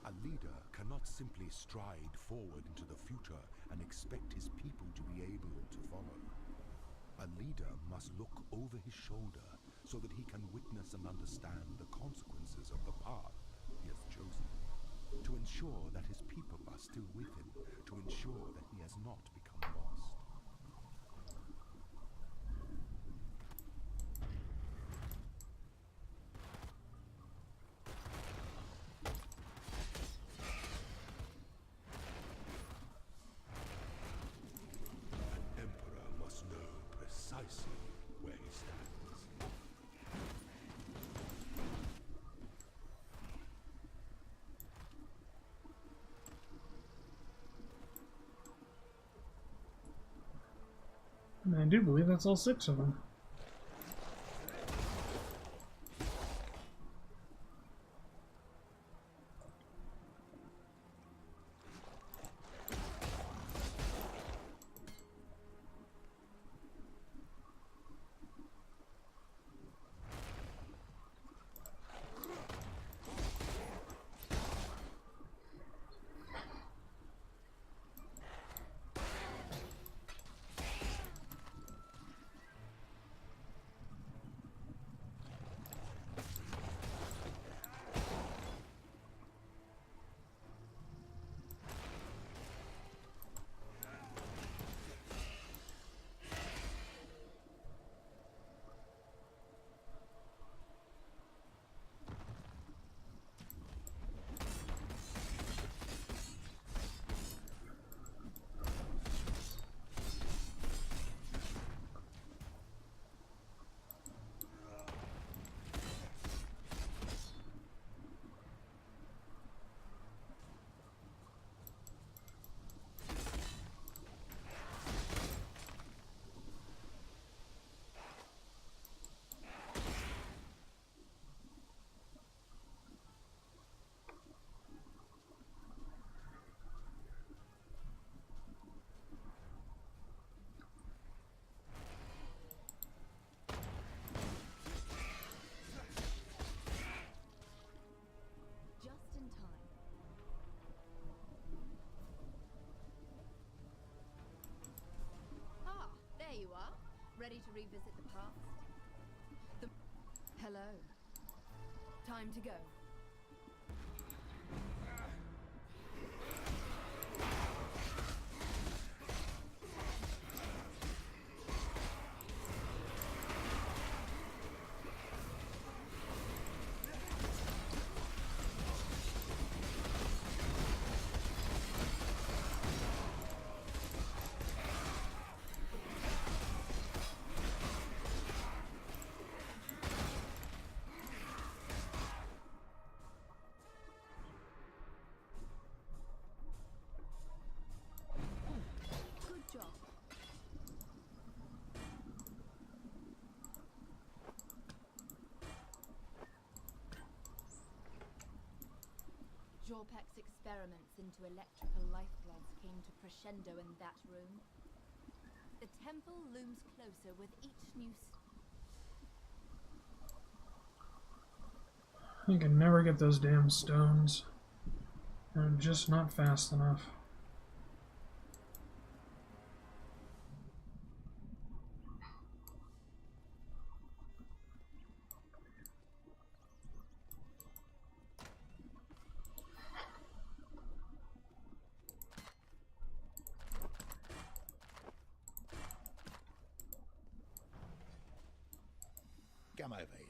A leader cannot simply stride forward into the future and expect his people to be able to follow. A leader must look over his shoulder so that he can witness and understand the consequences of the path he has chosen, to ensure that his people are still with him, to ensure that he has not become lost. An emperor must know precisely where he stands. And I do believe that's all 6 of them. There you are, ready to revisit the past. Hello. Time to go. Jorpek's experiments into electrical lifebloods came to crescendo in that room. The temple looms closer with each new... I can never get those damn stones. I'm just not fast enough. Come over here.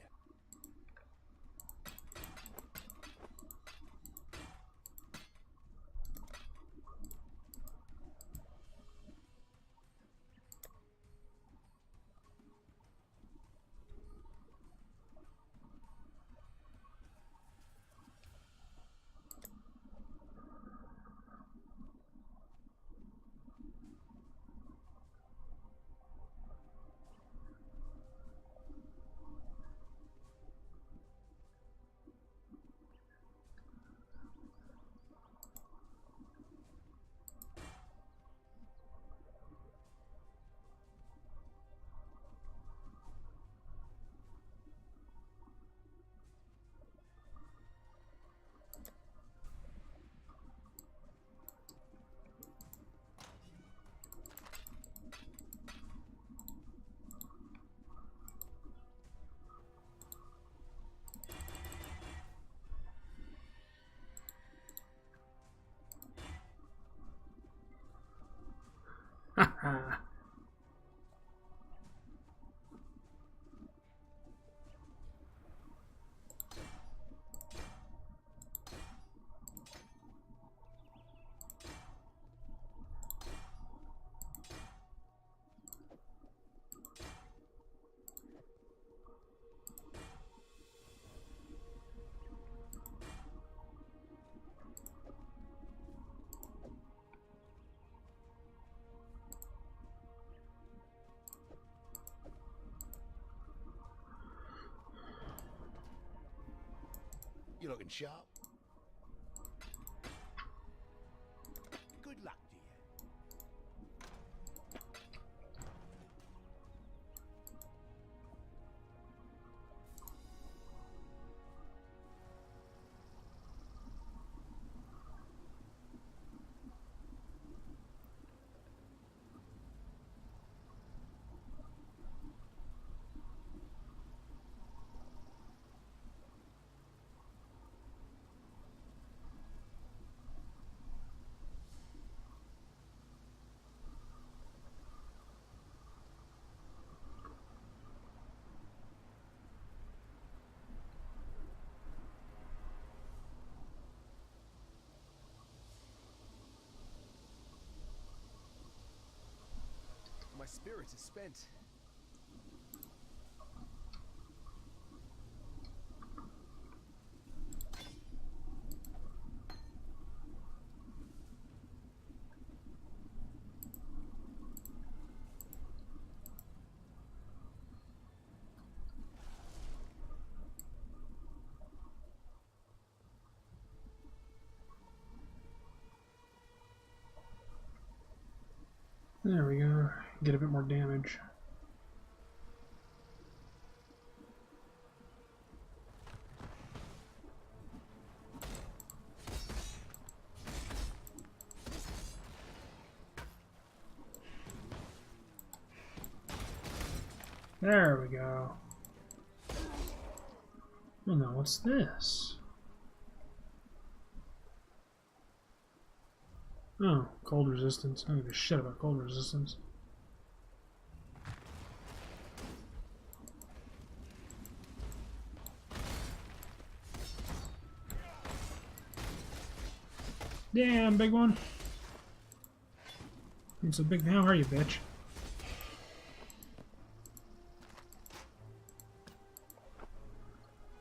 You looking sharp? Good luck to you. My spirit is spent. There we go. Get a bit more damage. There we go. Oh no, what's this? Oh, cold resistance. I don't give a shit about cold resistance. Damn, big one. It's a big. How are you, bitch?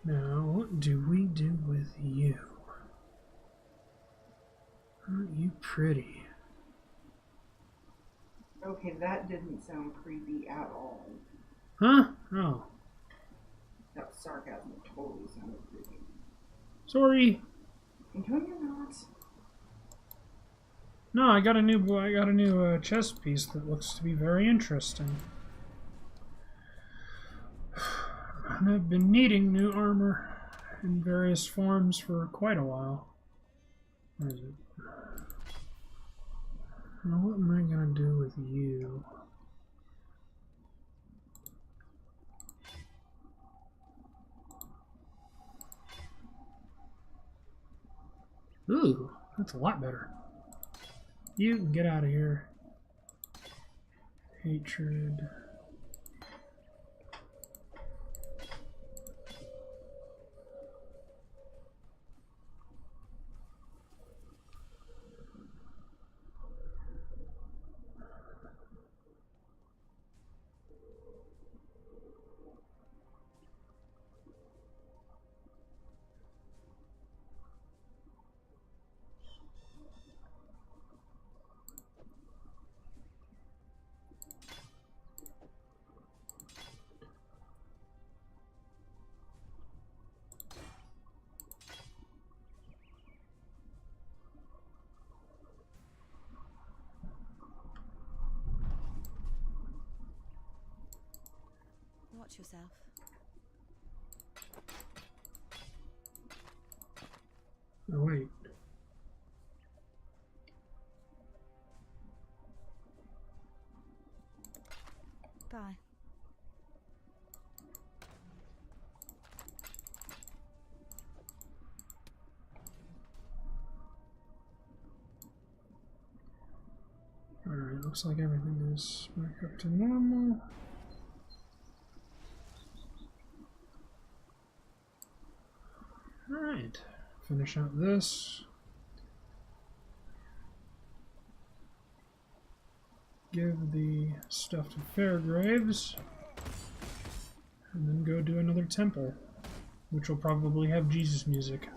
Now, what do we do with you? Aren't you pretty? Okay, that didn't sound creepy at all. Huh? Oh. That was sarcasm. It totally sounded creepy. Sorry. No, you're not. No, I got a new chest piece that looks to be very interesting. And I've been needing new armor in various forms for quite a while. Where is it? Now, what am I gonna do with you? Ooh, that's a lot better. You can get out of here. Hatred. Watch yourself. Oh, wait. Bye. Alright, looks like everything is back up to normal. Alright, finish out this. Give the stuff to Fairgraves. And then go do another temple, which will probably have Jesus music.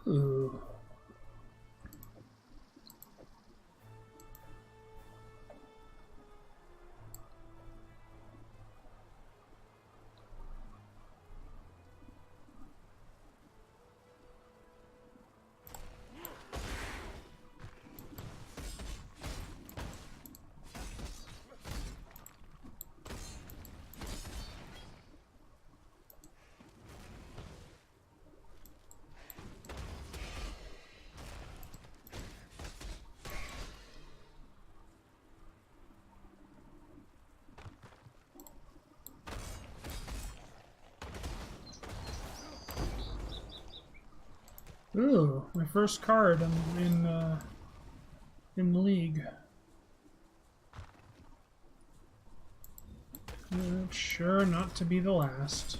Ooh. Ooh, my first card in the league. Sure not to be the last.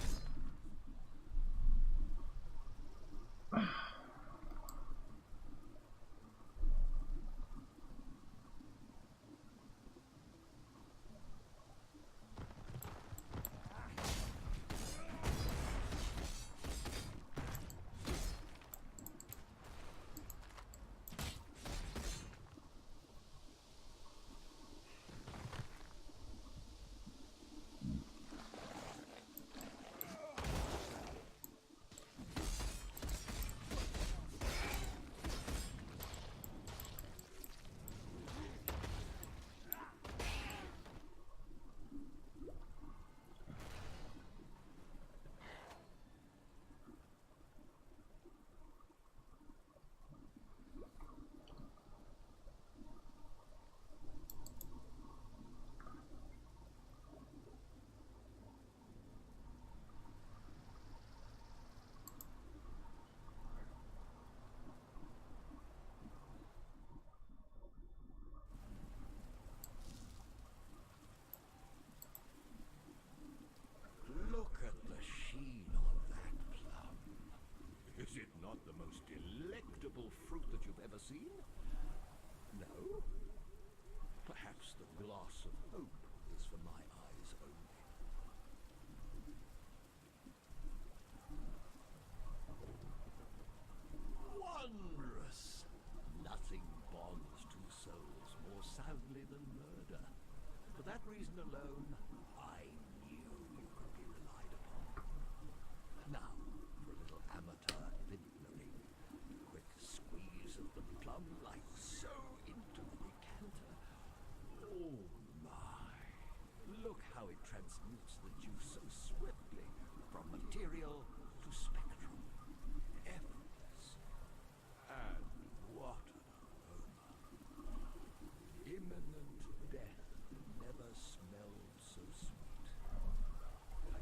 edible fruit that you've ever seen? No? Perhaps the glass of hope is for my eyes only. Wondrous! Nothing bonds two souls more soundly than murder. For that reason alone, I knew you could be relied upon. Now, for a little amateur vintnering. Quick squeeze of the plum like so into the decanter. Oh my! Look how it transmutes the juice so swiftly from material to spectrum. Effortless. And what an aroma. Imminent death never smelled so sweet.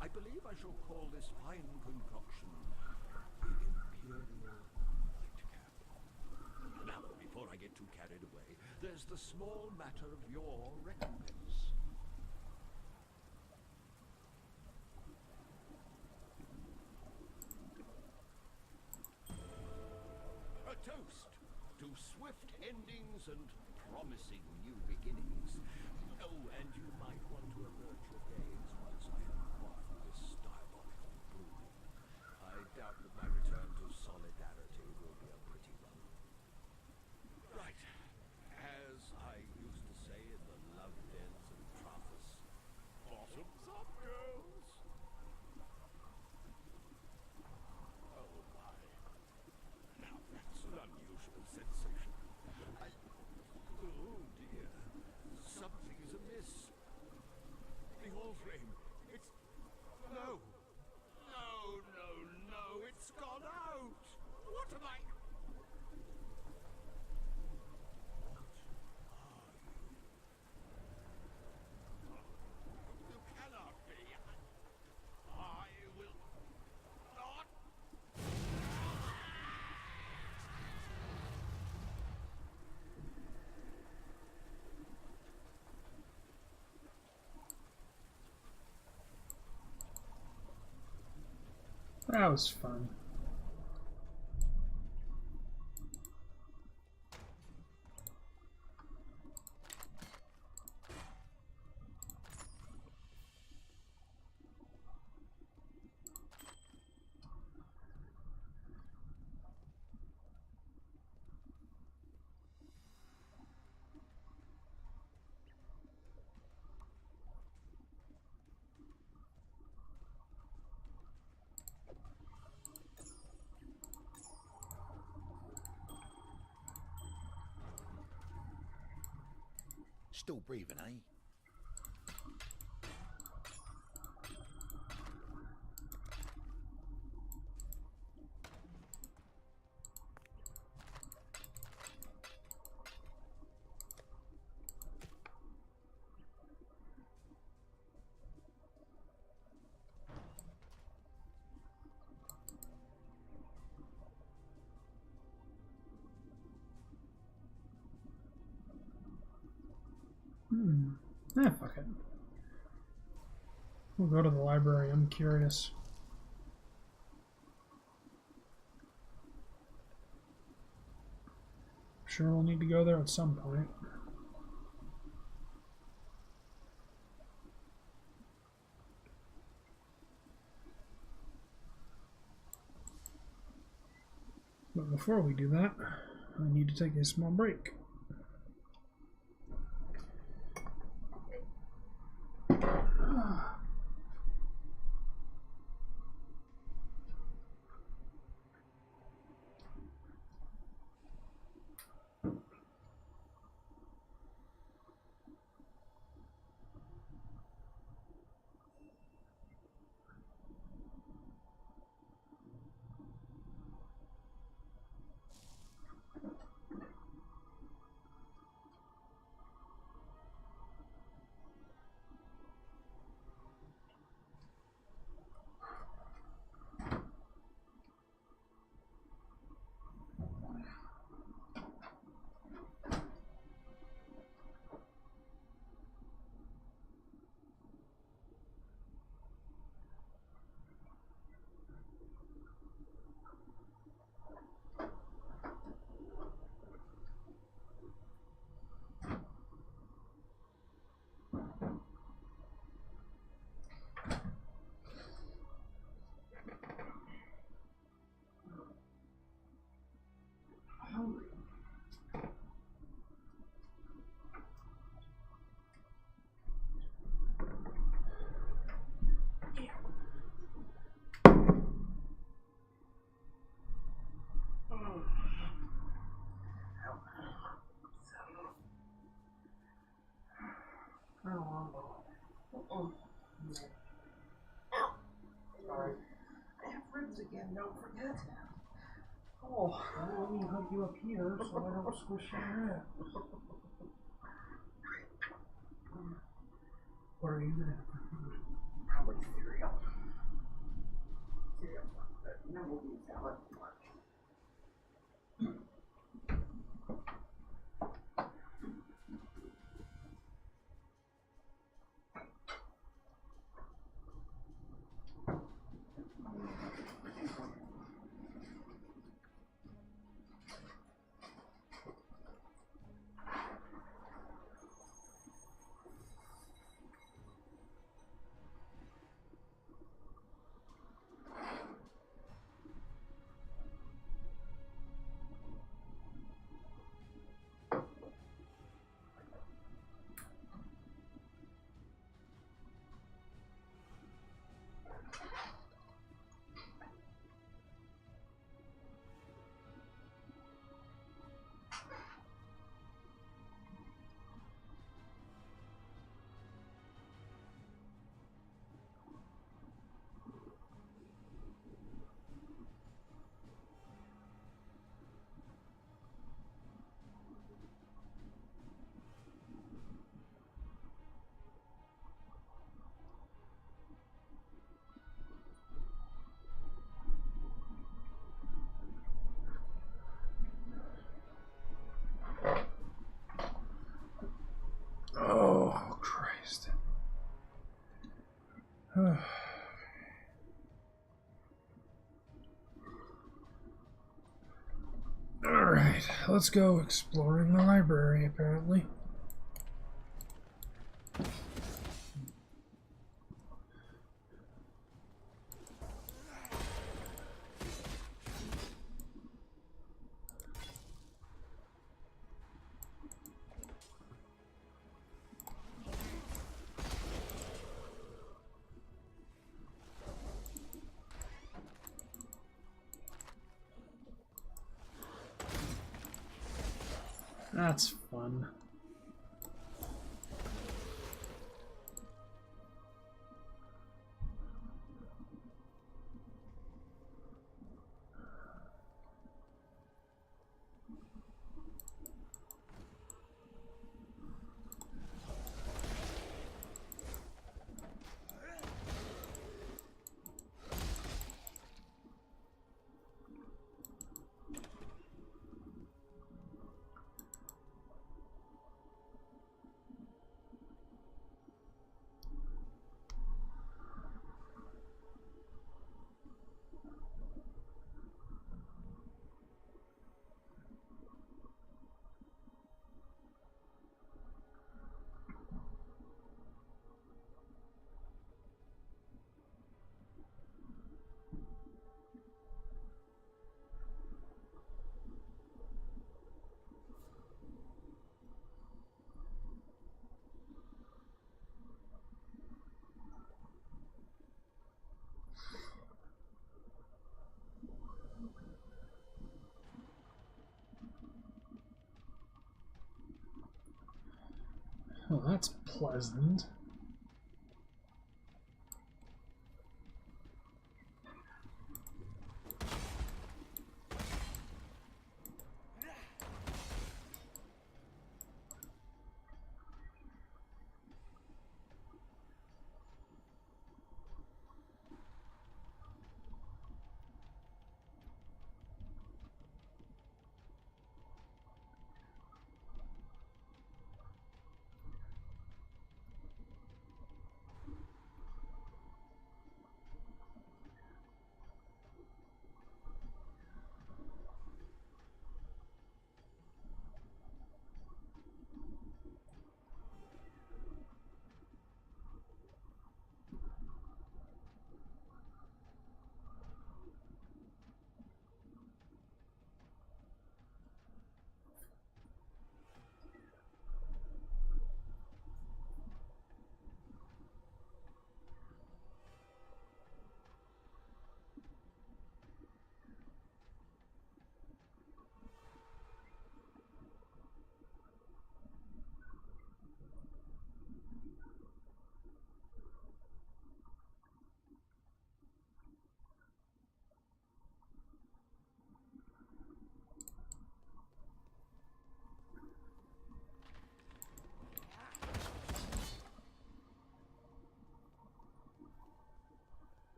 I believe I shall call this fine concoction the Imperial Nightcap. Now, before I get too carried away, there's the small matter of your recompense. A toast to swift endings and promising new beginnings. Oh, and you might want to avert your gaze once I have quaffed this diabolical brew. I doubt that my return to solidarity will be a pretty one. Right. As I used to say in the love dens of Traphus, bottoms up, girls! Oh my. Now that's an unusual sensation. Oh dear. Something's amiss. The whole frame. It's... No! No, no, no! It's gone out! What am I... You cannot be. I will not... That was fun. Still breathing, eh? Fuck it. We'll go to the library. I'm curious. I'm sure we'll need to go there at some point. But before we do that, I need to take a small break. Oh, let me hug you up here so I don't squish your head. What are you gonna have for food? Probably cereal. Cereal. And then we'll do salad for lunch. Oh, Christ. Alright, let's go exploring the library, apparently. That's fun. Well, that's pleasant.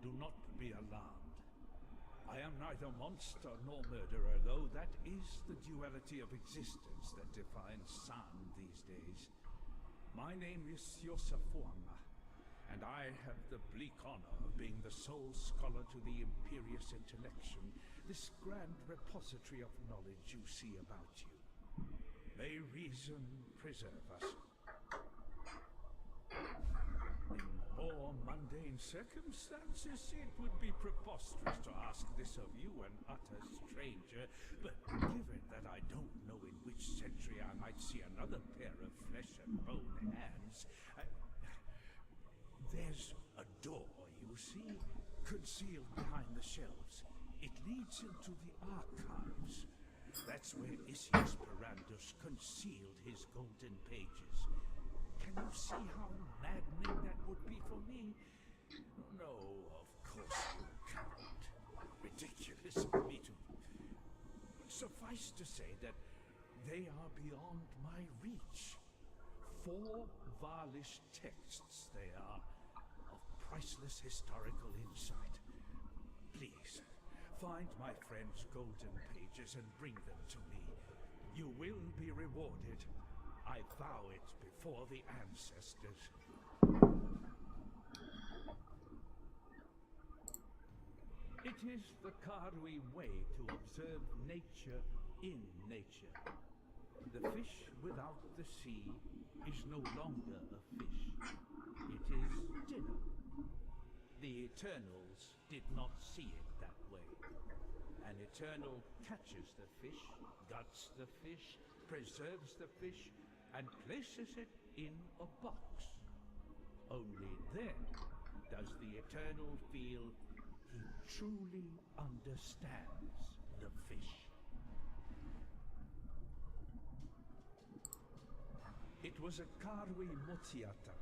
Do not be alarmed. I am neither monster nor murderer, though that is the duality of existence that defines San these days. My name is Yosafuanga, and I have the bleak honor of being the sole scholar to the Imperious Intellection, this grand repository of knowledge you see about you. May reason preserve us. In more mundane circumstances, it would be preposterous to ask this of you, an utter stranger, but given that I don't know in which century I might see another pair of flesh and bone hands, there's a door, you see, concealed behind the shelves. It leads into the archives. That's where Isius Perandus concealed his golden pages. Can you see how maddening that would be for me? No, of course you can't. Ridiculous of me to... Suffice to say that they are beyond my reach. 4 Valish texts they are, of priceless historical insight. Please, find my friend's golden pages and bring them to me. You will be rewarded. I vow it before the ancestors. It is the Karui way to observe nature in nature. The fish without the sea is no longer a fish. It is dinner. The Eternals did not see it that way. An Eternal catches the fish, guts the fish, preserves the fish, and places it in a box. Only then does the Eternal feel he truly understands the fish. It was a Karui Motiata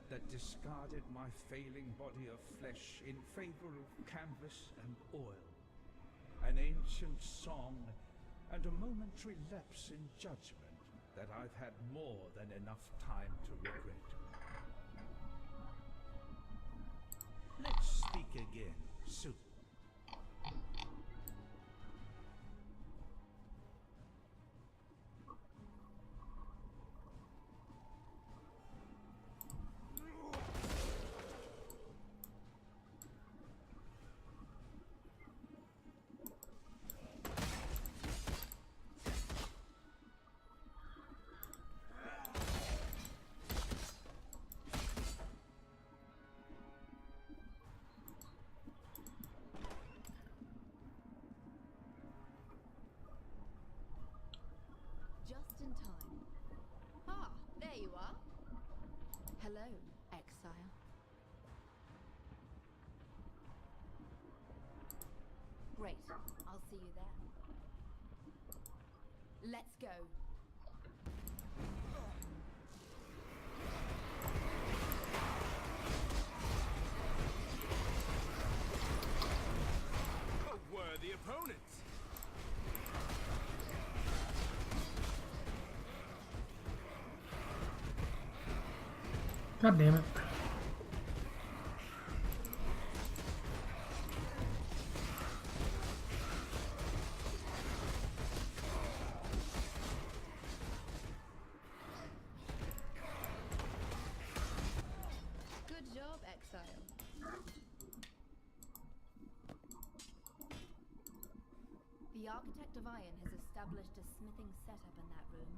that discarded my failing body of flesh in favor of canvas and oil. An ancient song and a momentary lapse in judgment that I've had more than enough time to regret. Let's speak again soon. Just in time. Ah, there you are. Hello, Exile. Great, I'll see you there. Let's go. A worthy opponent. God damn it. Good job, Exile. The Architect of Iron has established a smithing setup in that room.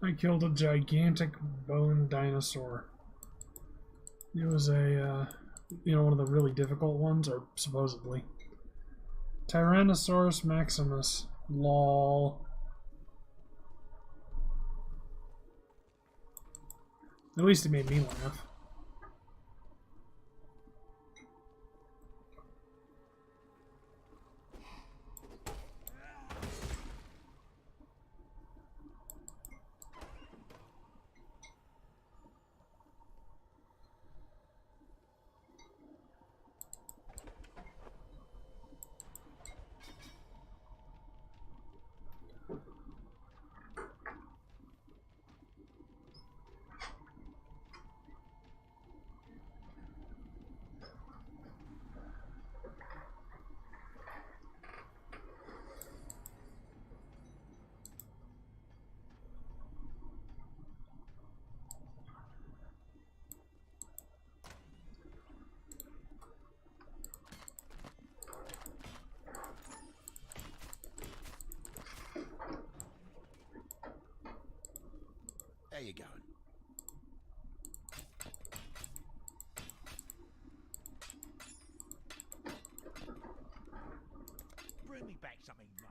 I killed a gigantic bone dinosaur. It was a, one of the really difficult ones, or supposedly. Tyrannosaurus Maximus. Lol. At least it made me laugh. There you go. Bring me back something nicer.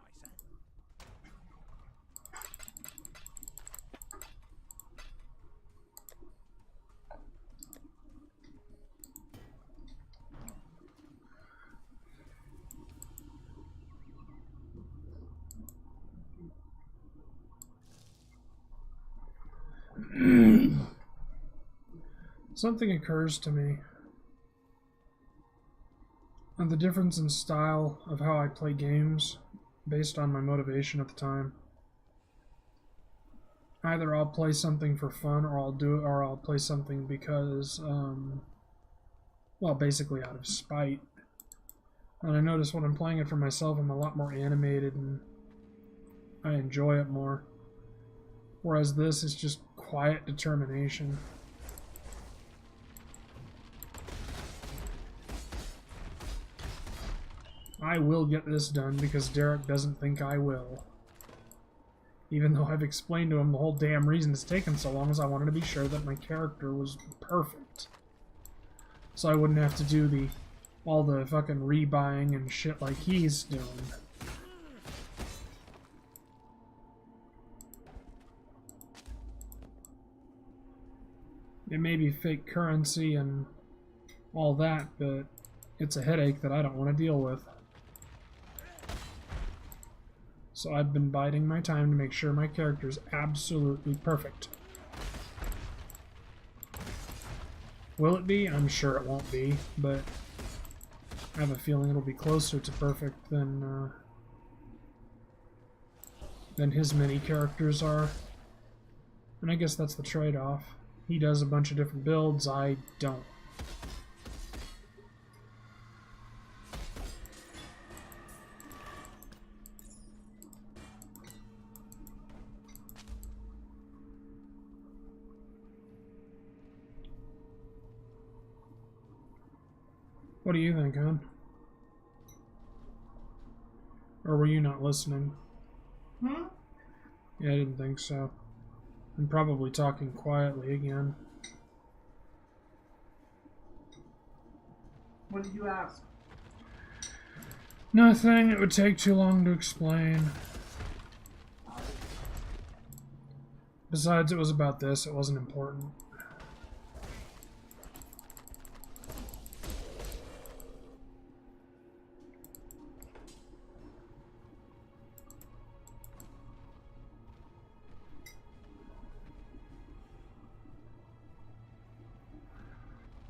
Something occurs to me. And the difference in style of how I play games based on my motivation at the time. Either I'll play something for fun or I'll play something because well, basically out of spite. And I notice when I'm playing it for myself, I'm a lot more animated and I enjoy it more. Whereas this is just quiet determination. I will get this done because Derek doesn't think I will. Even though I've explained to him the whole damn reason it's taken so long is I wanted to be sure that my character was perfect. So I wouldn't have to do all the fucking rebuying and shit like he's doing. It may be fake currency and all that, but it's a headache that I don't want to deal with. So I've been biding my time to make sure my character's absolutely perfect. Will it be? I'm sure it won't be, but I have a feeling it'll be closer to perfect than his many characters are. And I guess that's the trade-off. He does a bunch of different builds, I don't. What do you think, hon? Or were you not listening? Hmm? Yeah, I didn't think so. I'm probably talking quietly again. What did you ask? Nothing. It would take too long to explain. Besides, it was about this. It wasn't important.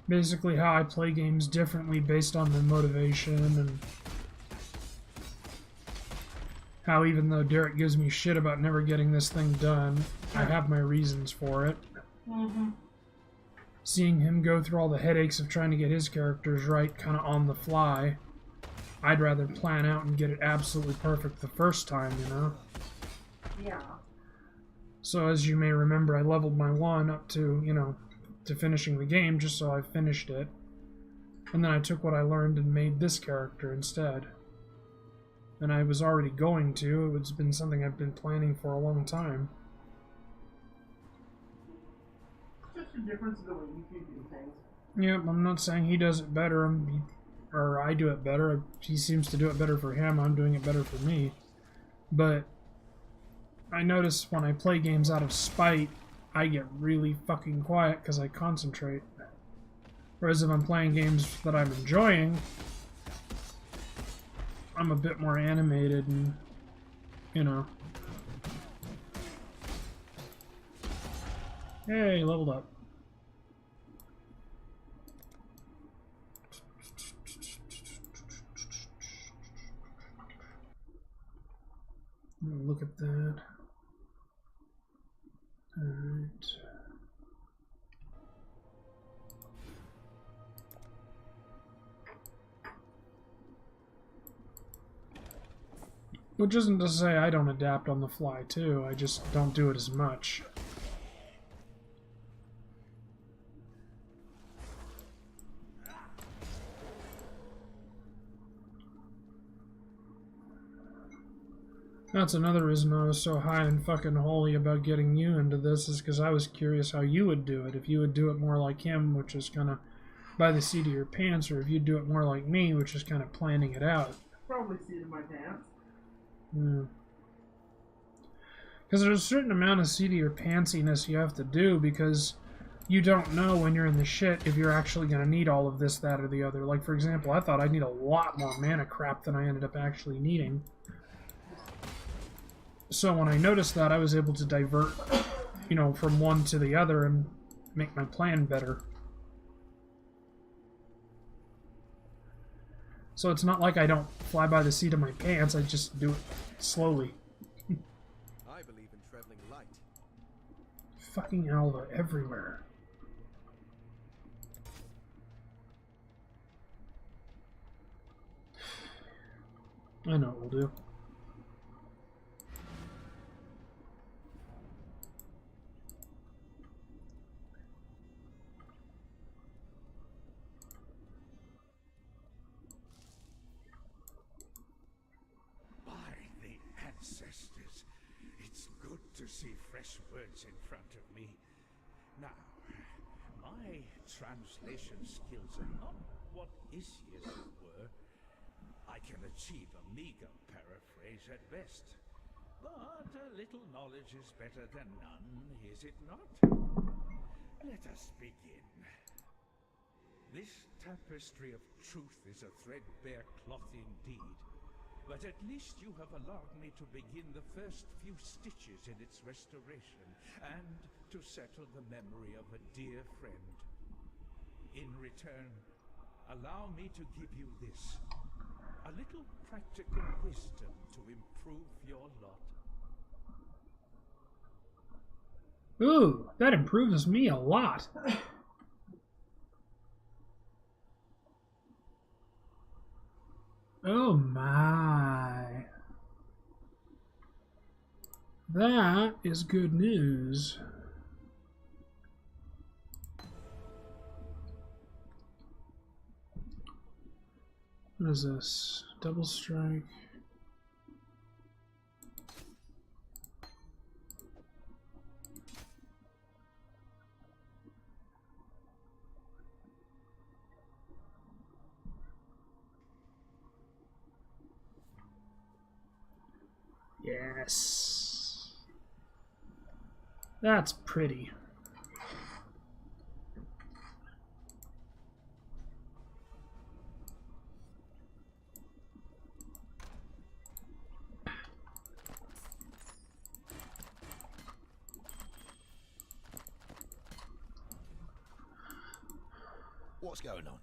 Basically how I play games differently based on my motivation, and how even though Derek gives me shit about never getting this thing done, I have my reasons for it. Seeing him go through all the headaches of trying to get his characters right kind of on the fly, I'd rather plan out and get it absolutely perfect the first time, you know? Yeah. So as you may remember, I leveled my 1 up to, you know, to finishing the game just so I finished it. And then I took what I learned and made this character instead. And I was already going to. It's been something I've been planning for a long time. It's just a difference in the way you do things. Yep, I'm not saying he does it better, or I do it better. He seems to do it better for him. I'm doing it better for me. But I notice when I play games out of spite, I get really fucking quiet because I concentrate. Whereas if I'm playing games that I'm enjoying, I'm a bit more animated and, you know. Hey, leveled up. Look at that. Alright. Which isn't to say I don't adapt on the fly too, I just don't do it as much. That's another reason I was so high and fucking holy about getting you into this, is because I was curious how you would do it. If you would do it more like him, which is kind of by the seat of your pants, or if you'd do it more like me, which is kind of planning it out. Probably seat of my pants. Because there's a certain amount of seat of your pantsiness you have to do, because you don't know when you're in the shit if you're actually going to need all of this, that, or the other. Like, for example, I thought I'd need a lot more mana crap than I ended up actually needing. So when I noticed that, I was able to divert, you know, from one to the other and make my plan better. So it's not like I don't fly by the seat of my pants, I just do it slowly. I believe in traveling light. Fucking hell, they're everywhere. I know what we'll do. Ancestors, it's good to see fresh words in front of me. Now, my translation skills are not what Isia's were. I can achieve a meager paraphrase at best. But a little knowledge is better than none, is it not? Let us begin. This tapestry of truth is a threadbare cloth indeed. But at least you have allowed me to begin the first few stitches in its restoration, and to settle the memory of a dear friend. In return, allow me to give you this, a little practical wisdom to improve your lot. Ooh, that improves me a lot. Oh my. That is good news. What is this? Double strike. Yes. That's pretty. What's going on?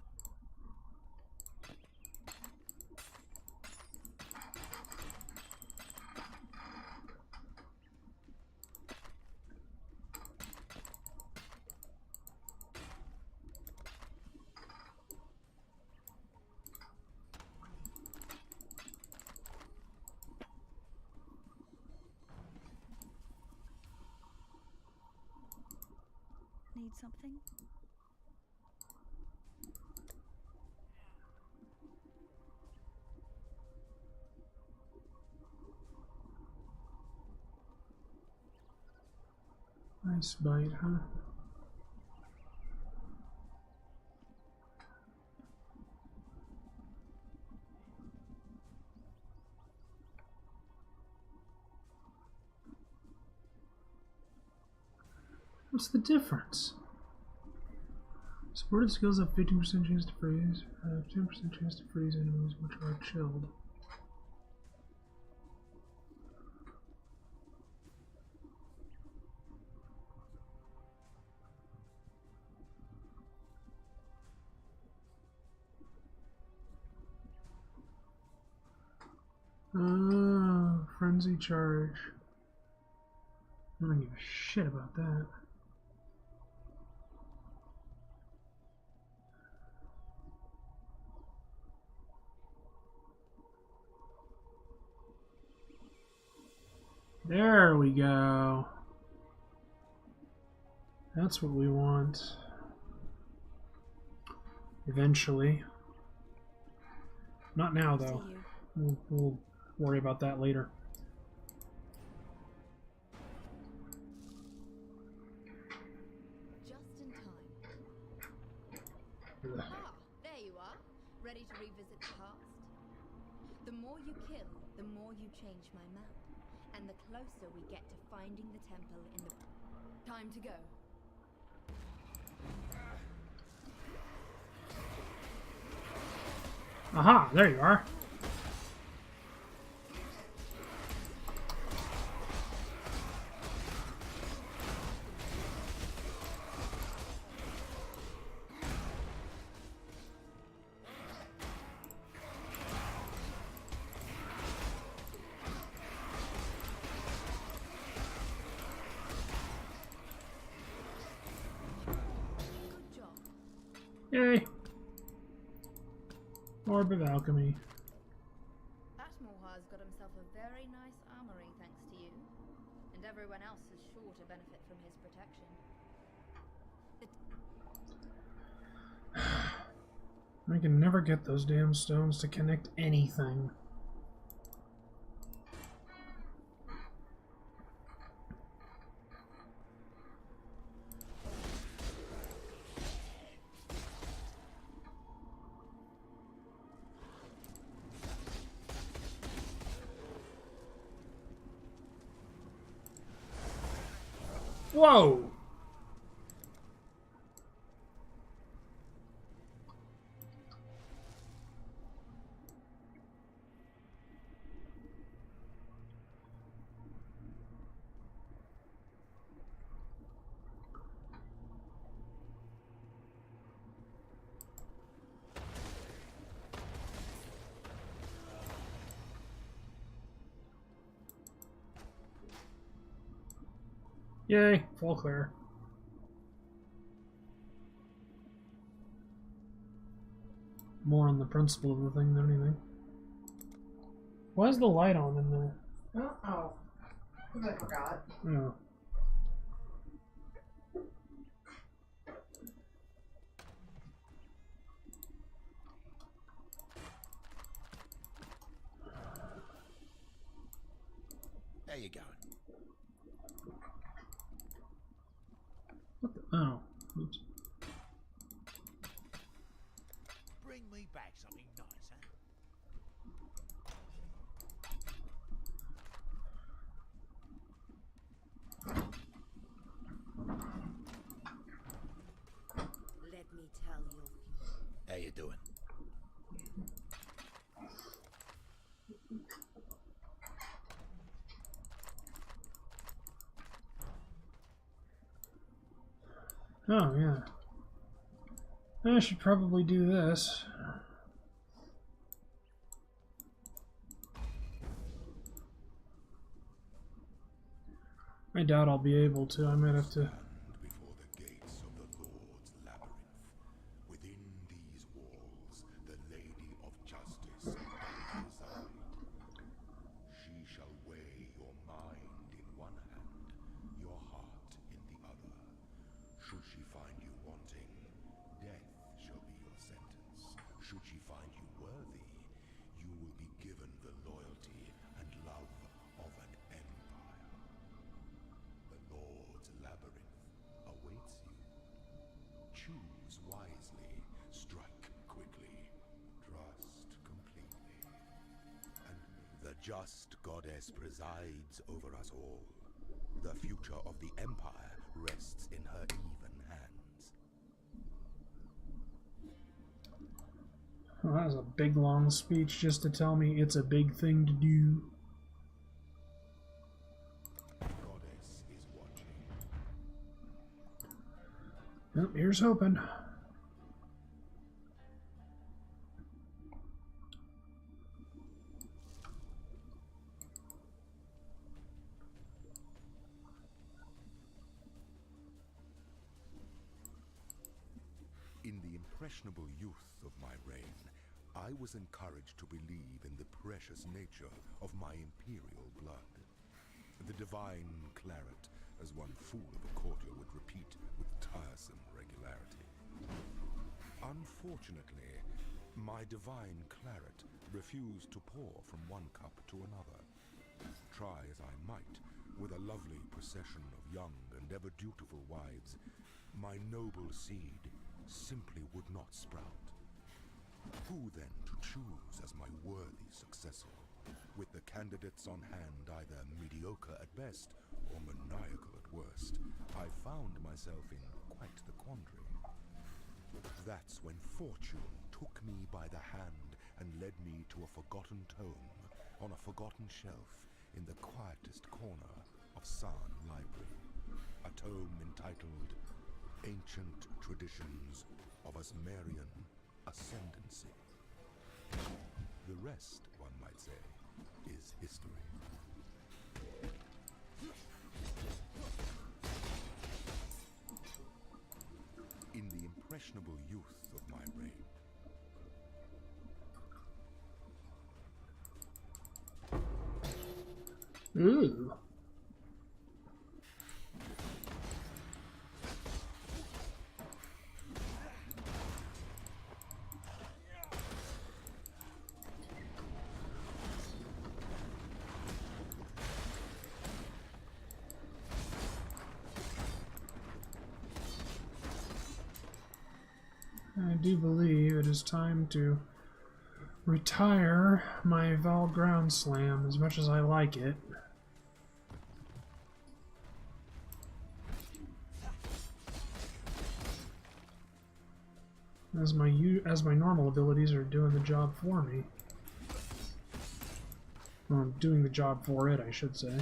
need something? Nice bite, huh? What's the difference? Supported skills have 15% chance to freeze, 10% chance to freeze enemies which are chilled. Frenzy charge. I don't give a shit about that. There we go. That's what we want. Eventually. Not now, though. We'll worry about that later. Just in time. Ugh. Ah, there you are. Ready to revisit the past? The more you kill, the more you change my map. And the closer we get to finding the temple in the... Time to go. Aha, there you are. Yay! Orb of Alchemy. Atmorhar's got himself a very nice armory thanks to you. And everyone else is sure to benefit from his protection. I can never get those damn stones to connect anything. Whoa! Yay, full clear. More on the principle of the thing than anything. Why is the light on in there? Oh, because I forgot. Oh. There you go. What the? Oh. Oops. Bring me back something nice, huh? Let me tell you. How you doing? Oh, yeah. I should probably do this. I doubt I'll be able to. I might have to... Before the gates of the Lord's labyrinth, within these walls, the Lady of Justice doth reside. She shall weigh your mind in one hand, your heart in the other. Should she find Choose wisely, strike quickly, trust completely. And the just goddess presides over us all. The future of the Empire rests in her even hands. Well, that was a big long speech just to tell me it's a big thing to do. Goddess is watching. Well, here's hoping. In the impressionable youth of my reign, I was encouraged to believe in the precious nature of my imperial blood. The divine claret, as one fool of a courtier would repeat with tiresome regularity. Unfortunately, my divine claret refused to pour from one cup to another. Try as I might, with a lovely procession of young and ever dutiful wives, my noble seed simply would not sprout. Who then to choose as my worthy successor? With the candidates on hand either mediocre at best or maniacal at worst, I found myself in quite the quandary. That's when fortune took me by the hand and led me to a forgotten tome on a forgotten shelf in the quietest corner of San Library. A tome entitled Ancient Traditions of Asmarian Ascendancy. The rest, one might say, is history. In the impressionable youth of my reign, Ooh. I do believe it is time to retire my Val Ground Slam as much as I like it. As my normal abilities are doing the job for me. Well, doing the job for it, I should say.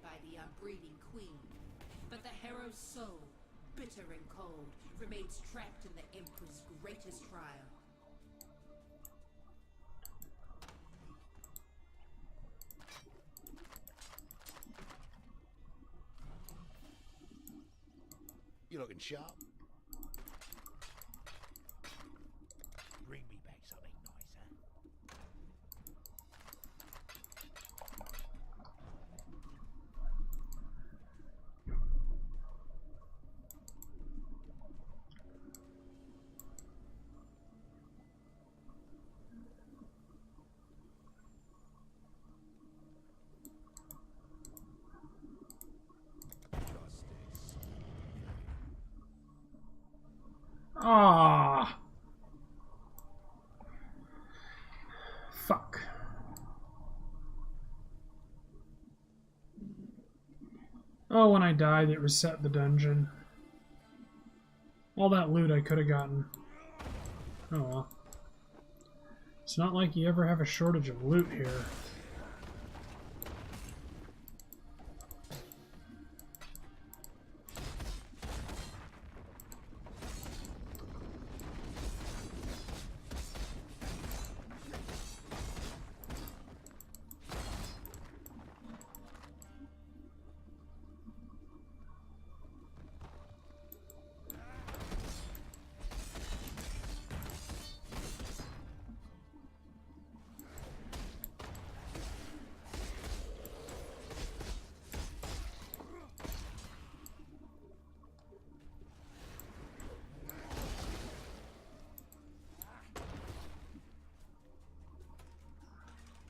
By the unbreathing queen, but the hero's soul, bitter and cold, remains trapped in the Emperor's greatest trial. You looking sharp? Bring me back something nice, huh? Ah. Fuck. Oh, when I died, it reset the dungeon. All that loot I could have gotten. Oh well. It's not like you ever have a shortage of loot here.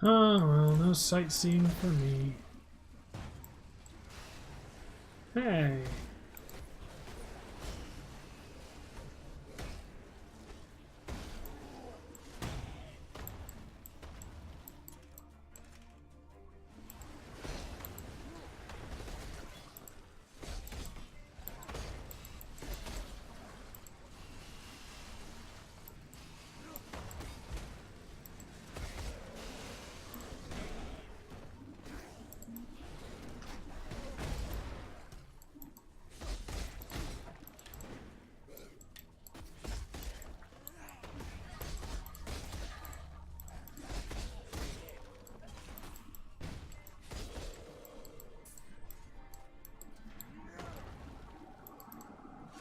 Oh, well, no sightseeing for me. Hey.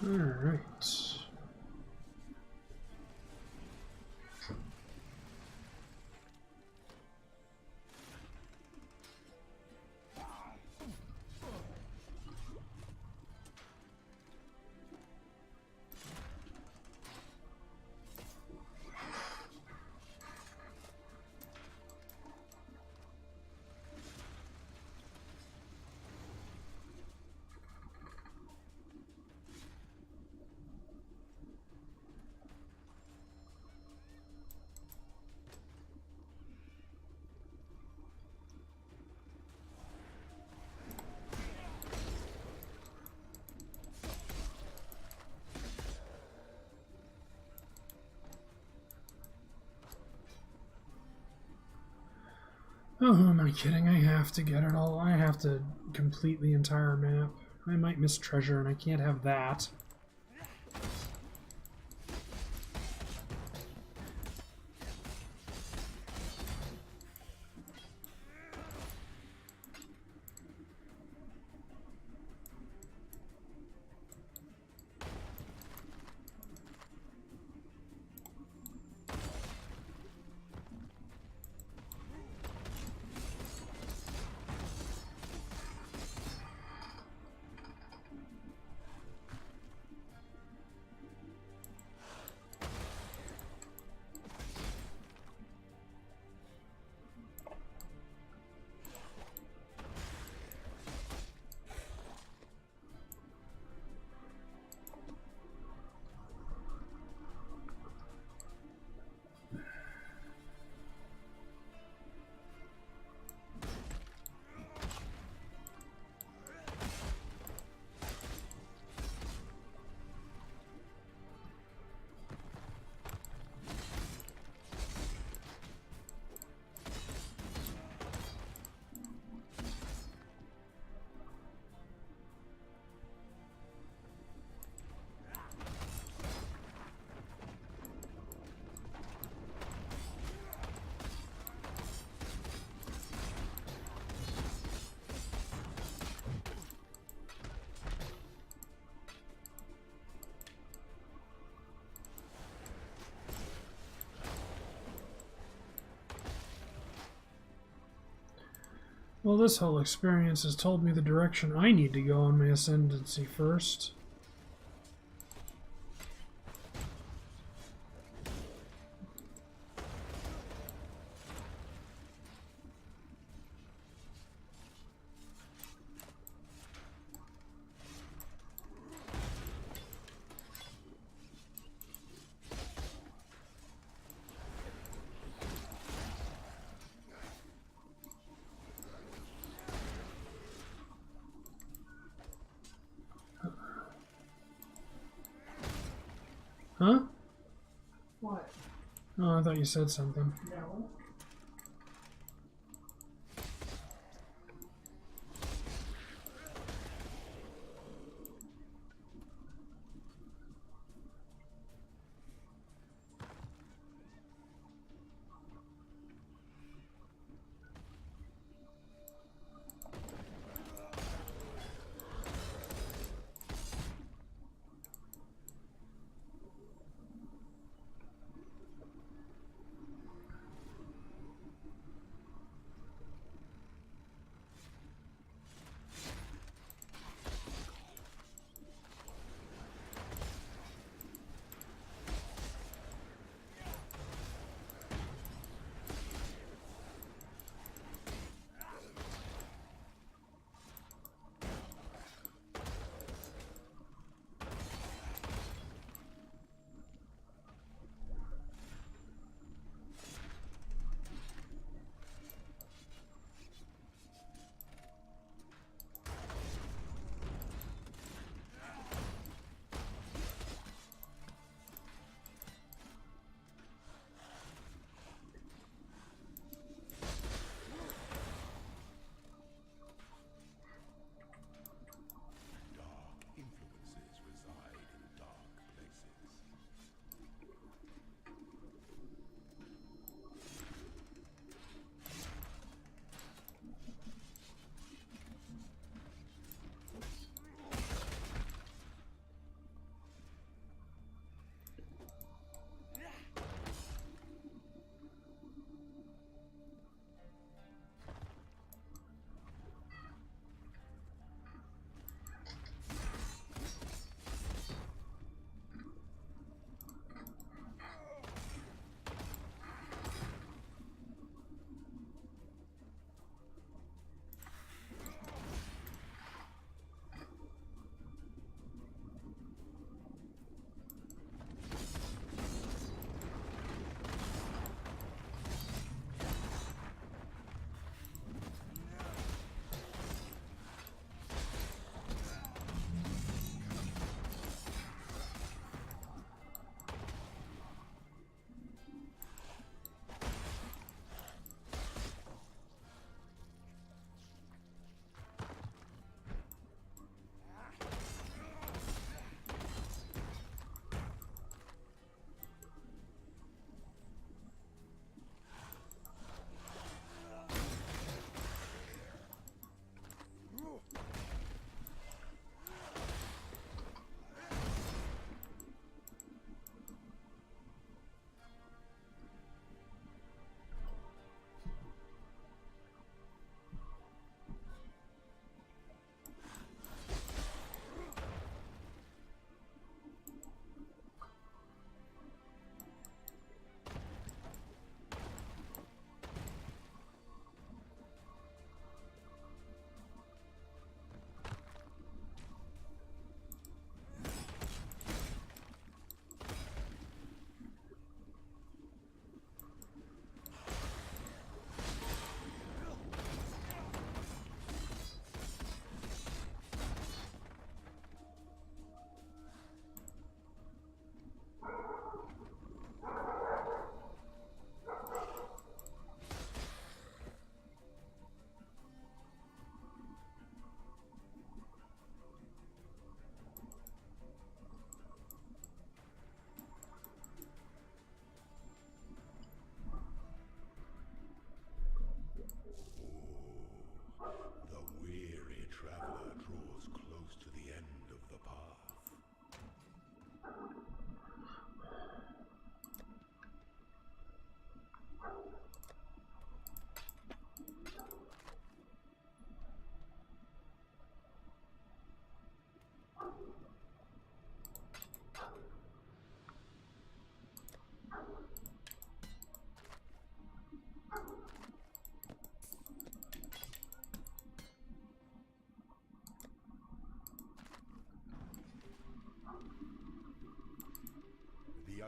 All right. Oh, who am I kidding? I have to get it all. I have to complete the entire map. I might miss treasure, and I can't have that. Well, this whole experience has told me the direction I need to go on my ascendancy first. Huh? What? Oh, I thought you said something. No.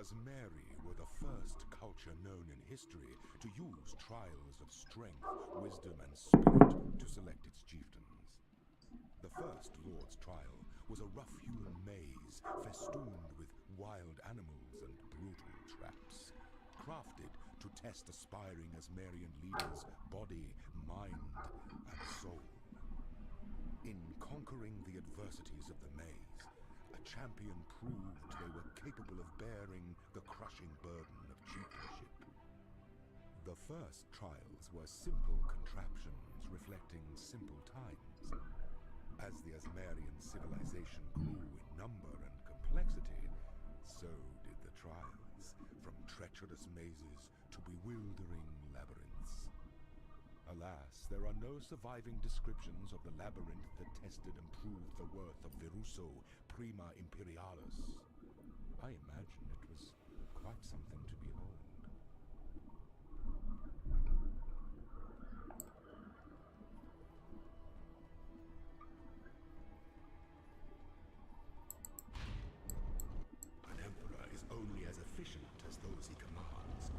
Asmeri were the first culture known in history to use trials of strength, wisdom, and spirit to select its chieftains. The first Lord's trial was a rough-hewn maze festooned with wild animals crafted to test aspiring Asmarian leaders' body, mind, and soul. In conquering the adversities of the maze, a champion proved they were capable of bearing the crushing burden of chieftainship. The first trials were simple contraptions reflecting simple times. As the Asmarian civilization grew in number and complexity, so did the trials, from treacherous mazes to bewildering labyrinths. Alas, there are no surviving descriptions of the labyrinth that tested and proved the worth of Viruso Prima Imperialis. I imagine it was quite something to behold. An emperor is only as efficient as those he commands.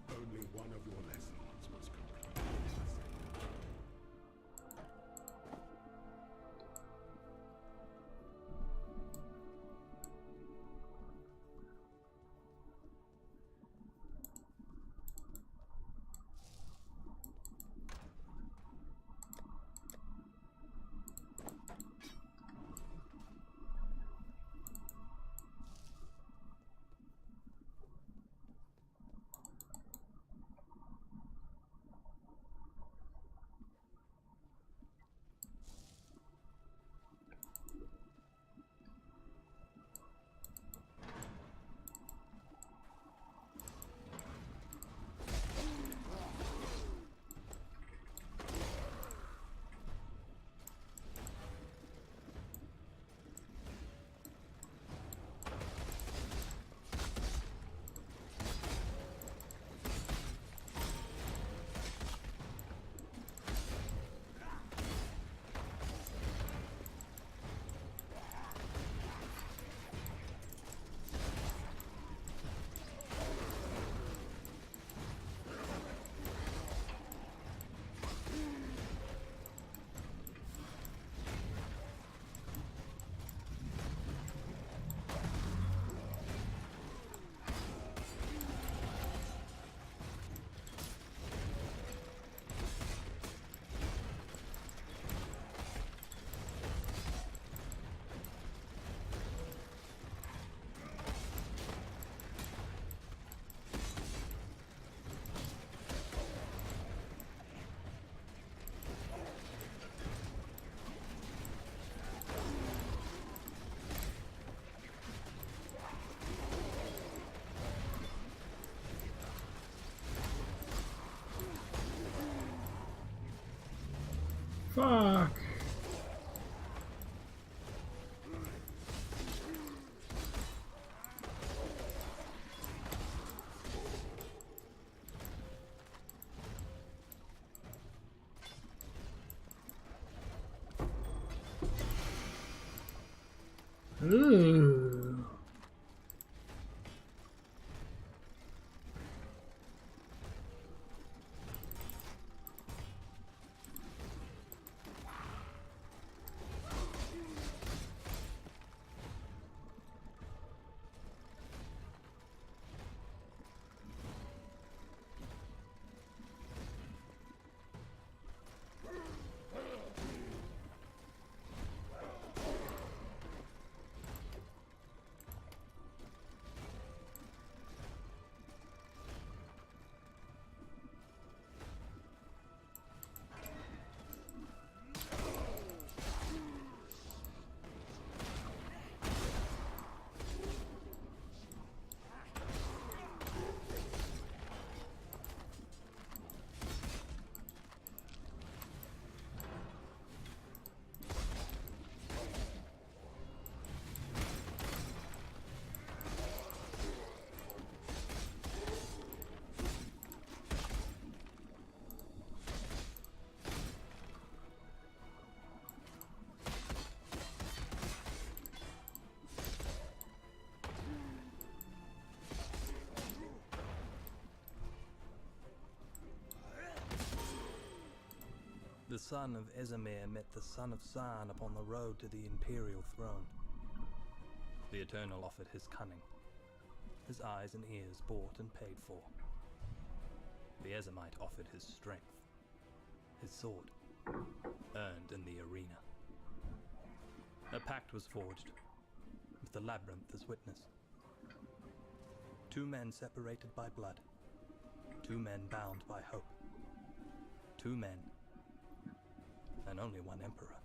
Only one of your lessons was complete. Fuck. Ooh. The son of Esamir met the son of San upon the road to the imperial throne. The Eternal offered his cunning, his eyes and ears bought and paid for. The Esamite offered his strength, his sword, earned in the arena. A pact was forged, with the labyrinth as witness. 2 men separated by blood, 2 men bound by hope. 2 men, and only 1 emperor.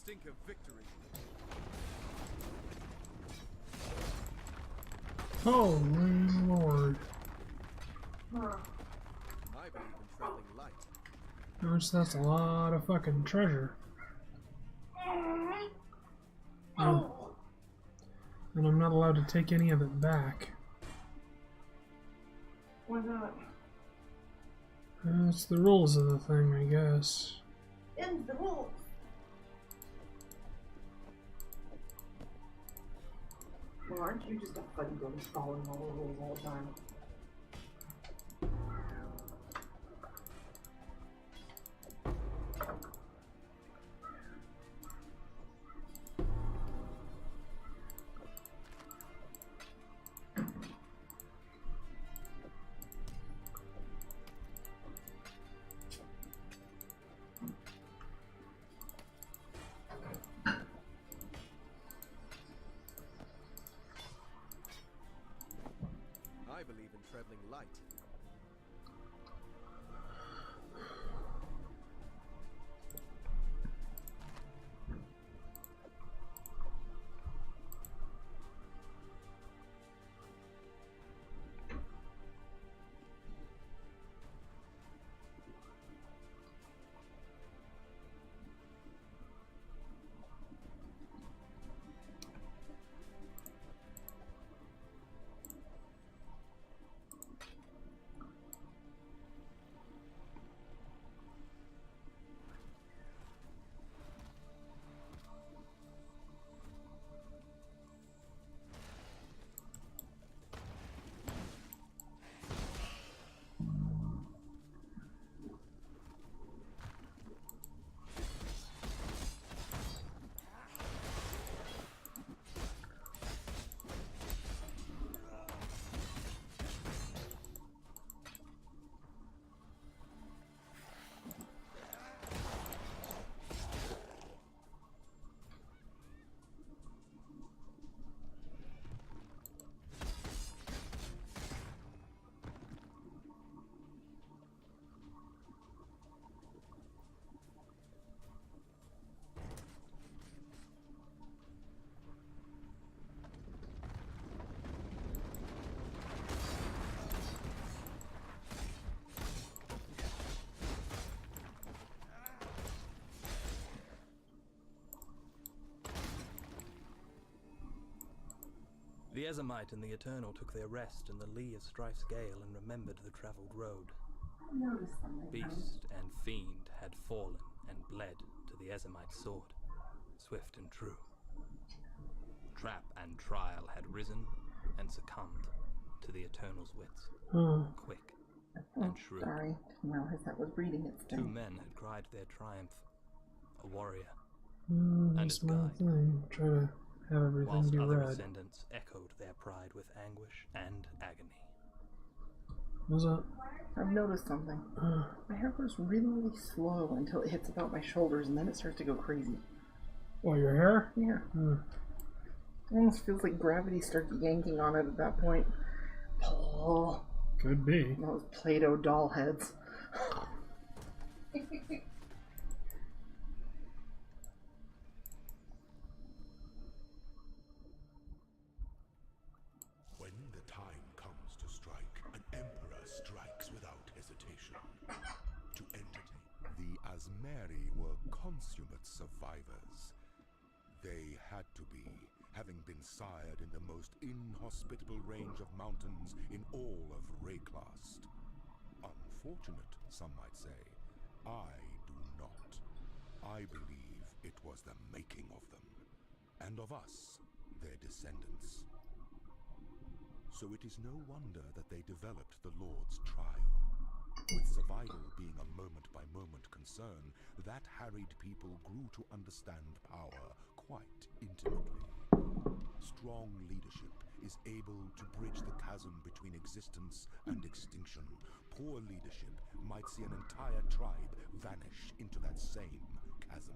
stink of victory. Oh my lord. I believe in traveling light. Which that's a lot of fucking treasure. Oh. And I'm not allowed to take any of it back. Why not? It's the rules of the thing, I guess. Ends the rules. Well, aren't you just a fuddy duddy following all the rules all the time? I believe in traveling light. The Ezemite and the Eternal took their rest in the lee of Strife's gale and remembered the travelled road. Beast and fiend had fallen and bled to the Ezemite's sword, swift and true. Trap and trial had risen and succumbed to the Eternal's wits, quick and shrewd. Sorry, didn't realize that was reading its thing. 2 men had cried their triumph, a warrior And and his it's my guide, thing. Try to have everything whilst be other read. descendants echoed their pride with anguish and agony. What's that? I've noticed something. My hair grows really, really slow until it hits about my shoulders, and then it starts to go crazy. What, your hair? Yeah. It almost feels like gravity starts yanking on it at that point. Oh. Could be. Those Play-Doh doll heads. When the time comes to strike, an emperor strikes without hesitation. To entertain. The Asmeri were consummate survivors. They had to be, having been sired in the most inhospitable range of mountains in all of Rayclast. Unfortunate, some might say. I do not. I believe it was the making of them, and of us, their descendants. So it is no wonder that they developed the Lord's trial. With survival being a moment-by-moment concern, that harried people grew to understand power quite intimately. Strong leadership is able to bridge the chasm between existence and extinction. Poor leadership might see an entire tribe vanish into that same chasm.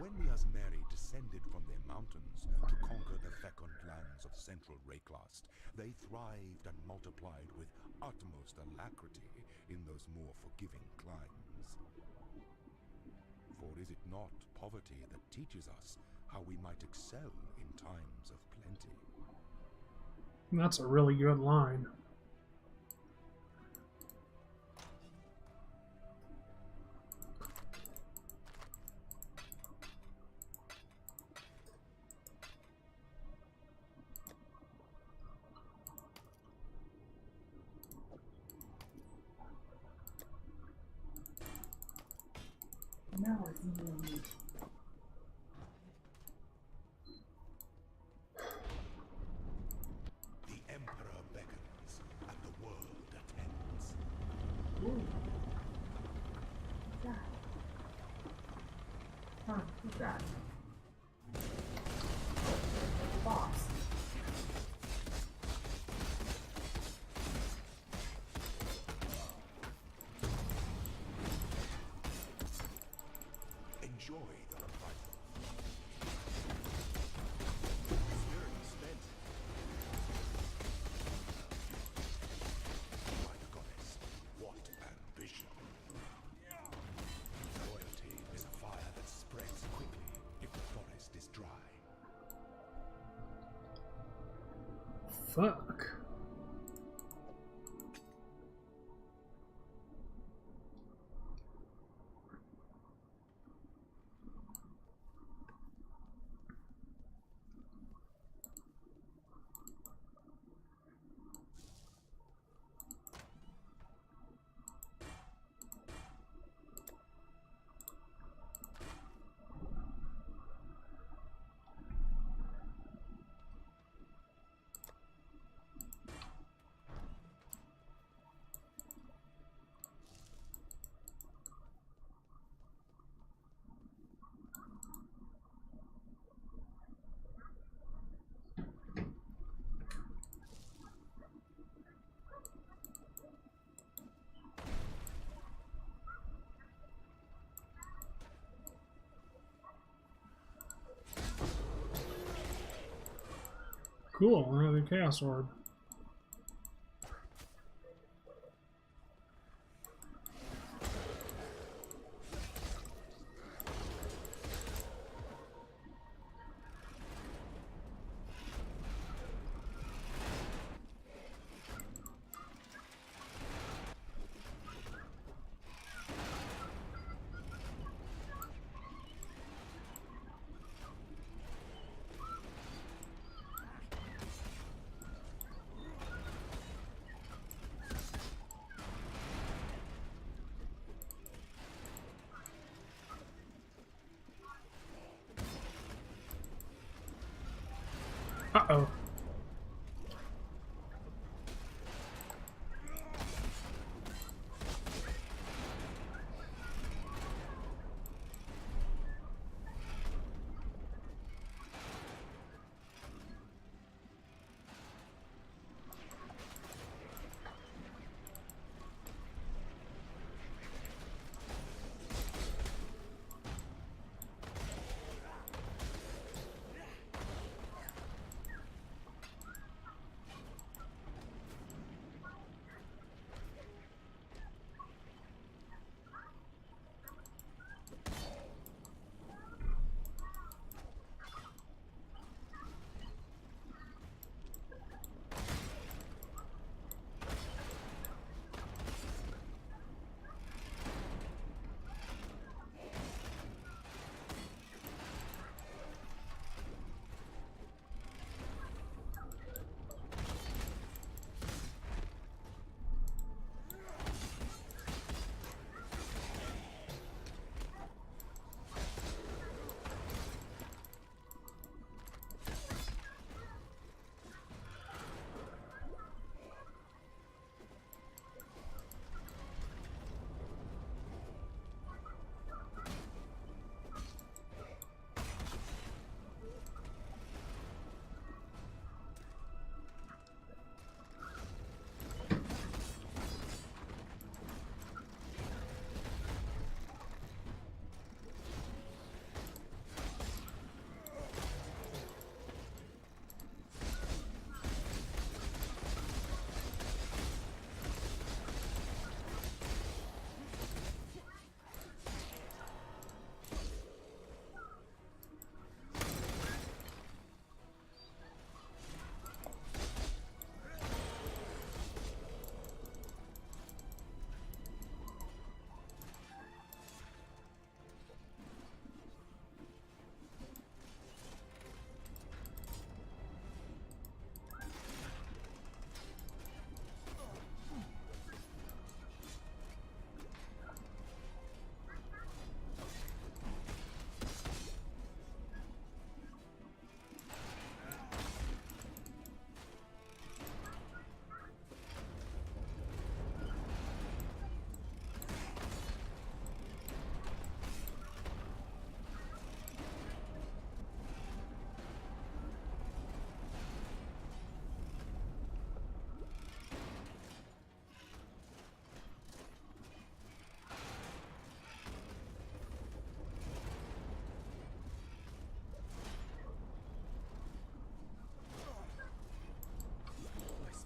When the Asmeri descended from their mountains to conquer the fecund lands of central Rayclast, they thrived and multiplied with utmost alacrity in those more forgiving climes. For is it not poverty that teaches us how we might excel in times of plenty? That's a really good line. No, it's not. The Emperor beckons, and the world attends. Ooh. What's that? Huh, what's that? Boss. Enjoy the revival. Spirit spent. By the goddess, what ambition! Loyalty is a fire that spreads quickly if the forest is dry. Fuck. Cool, another Chaos Orb. Uh-oh.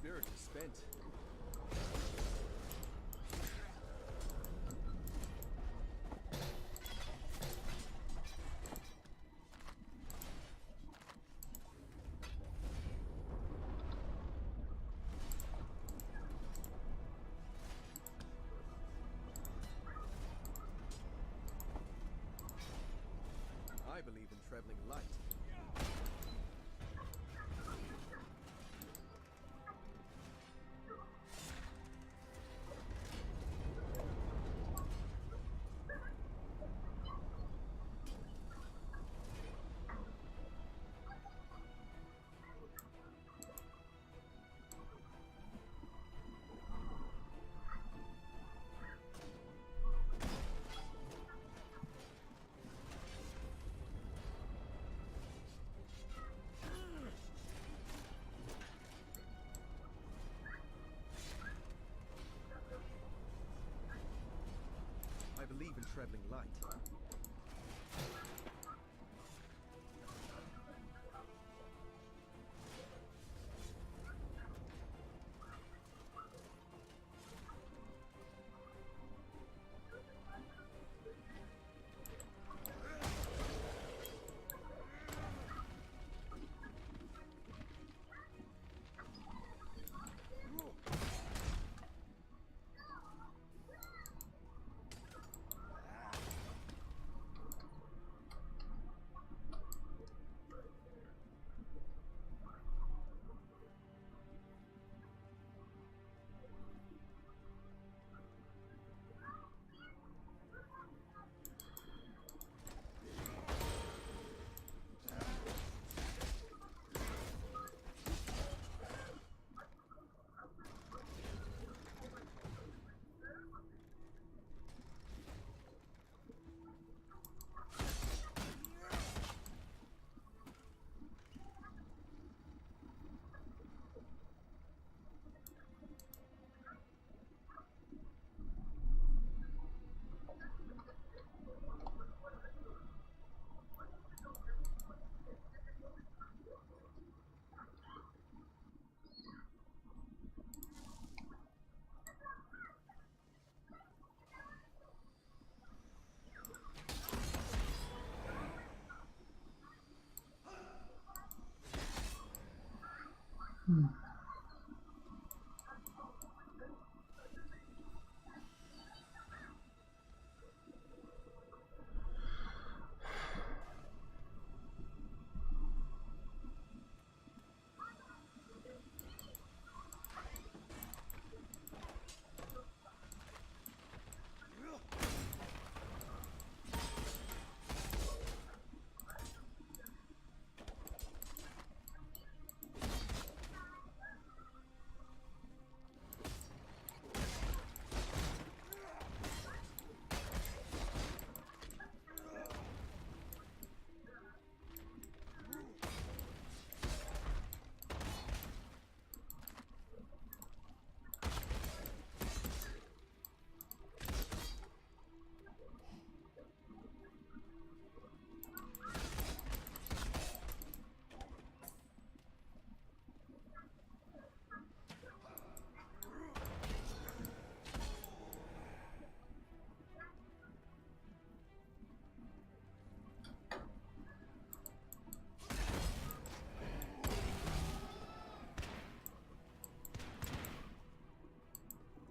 spirit is spent. I believe in traveling light. I believe in traveling light.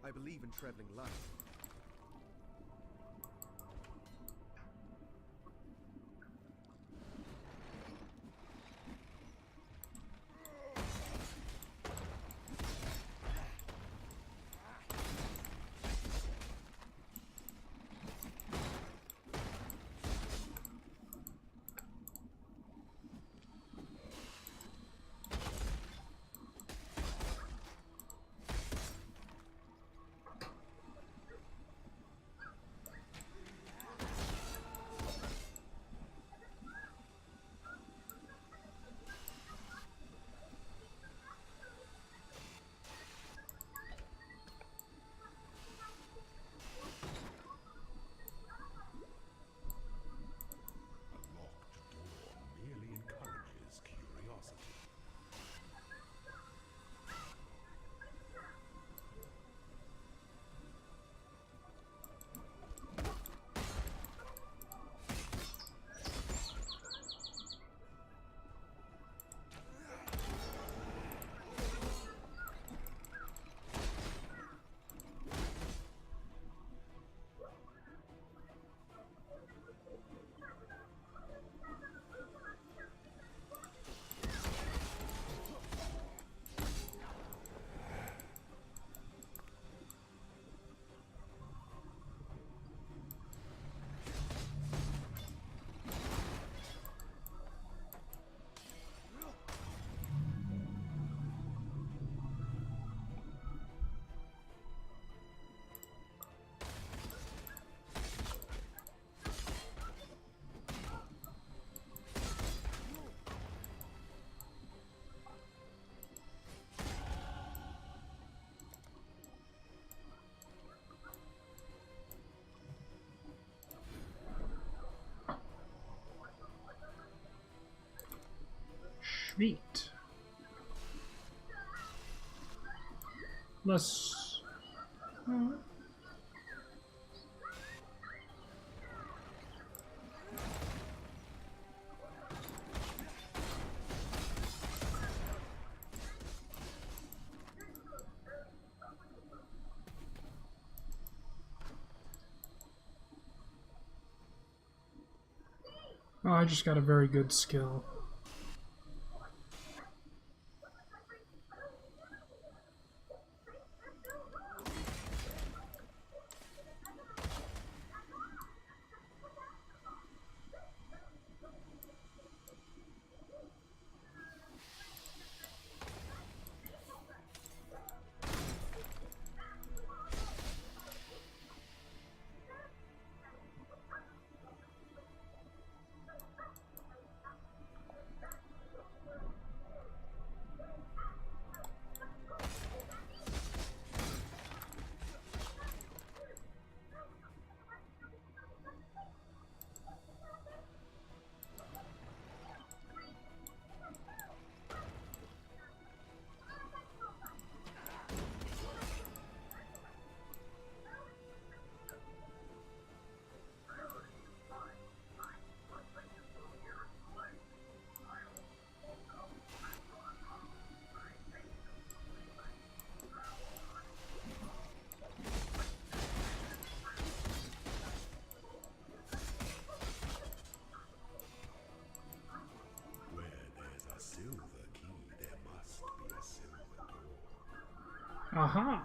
I believe in traveling light. Sweet. Let's... Oh, I just got a very good skill. Aha!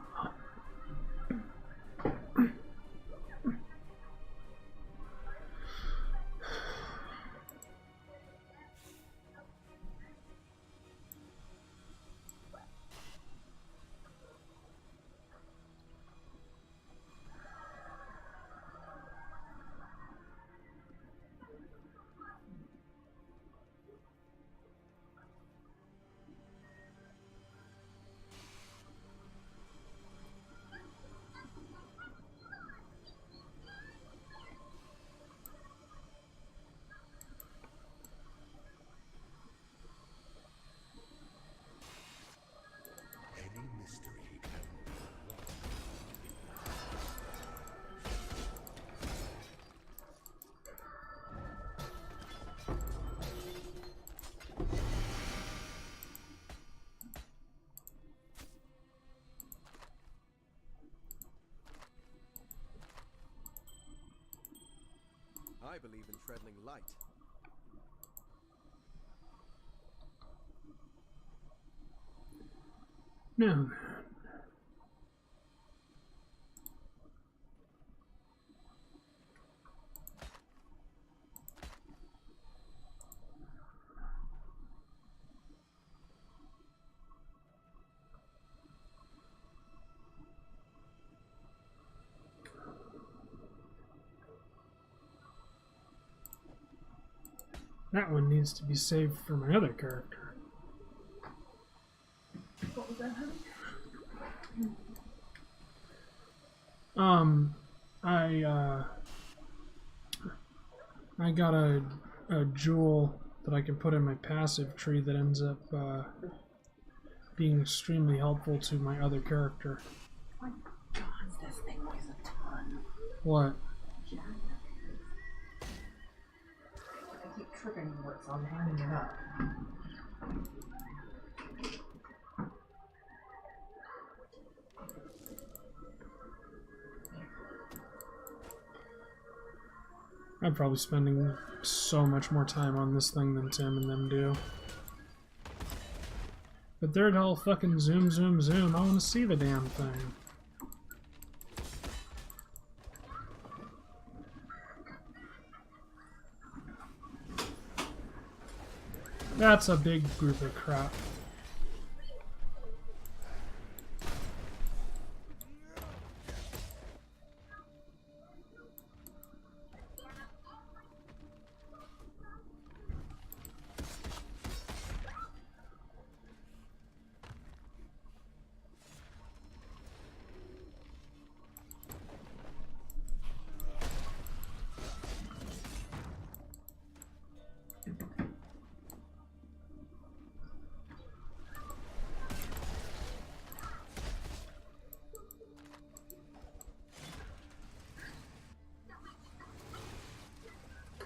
I believe in treading light. Now, that one needs to be saved for my other character. What was that, honey? I got a jewel that I can put in my passive tree that ends up being extremely helpful to my other character. My God, this thing weighs a ton. What? I keep tripping over it, so I'm handing it up. I'm probably spending so much more time on this thing than Tim and them do. But they're all fucking zoom, zoom, zoom. I want to see the damn thing. That's a big group of crap.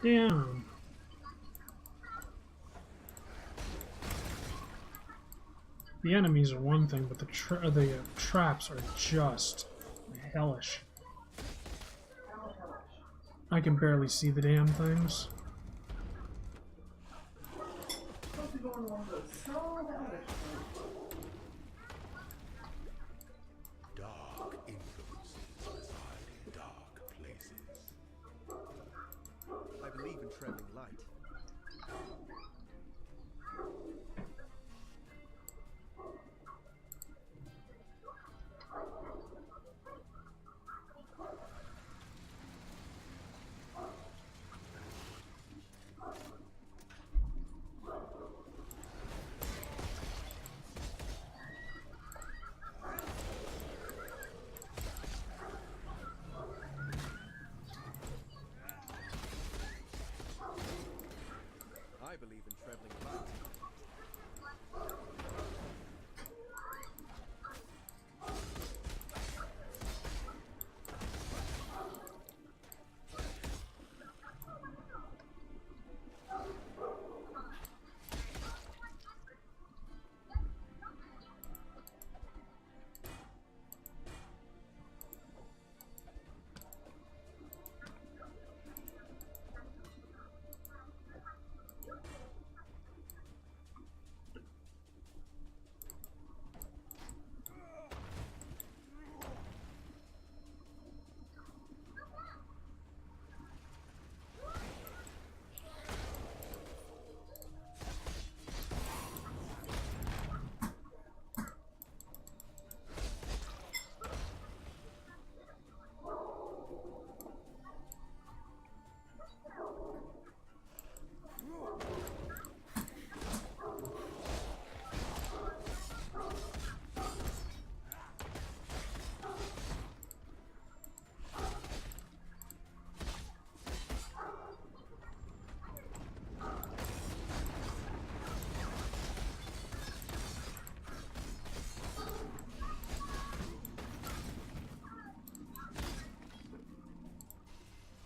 Damn. The enemies are one thing, but the traps are just hellish. I can barely see the damn things. Dark influences reside in dark places. I believe in traveling light. I believe in traveling light.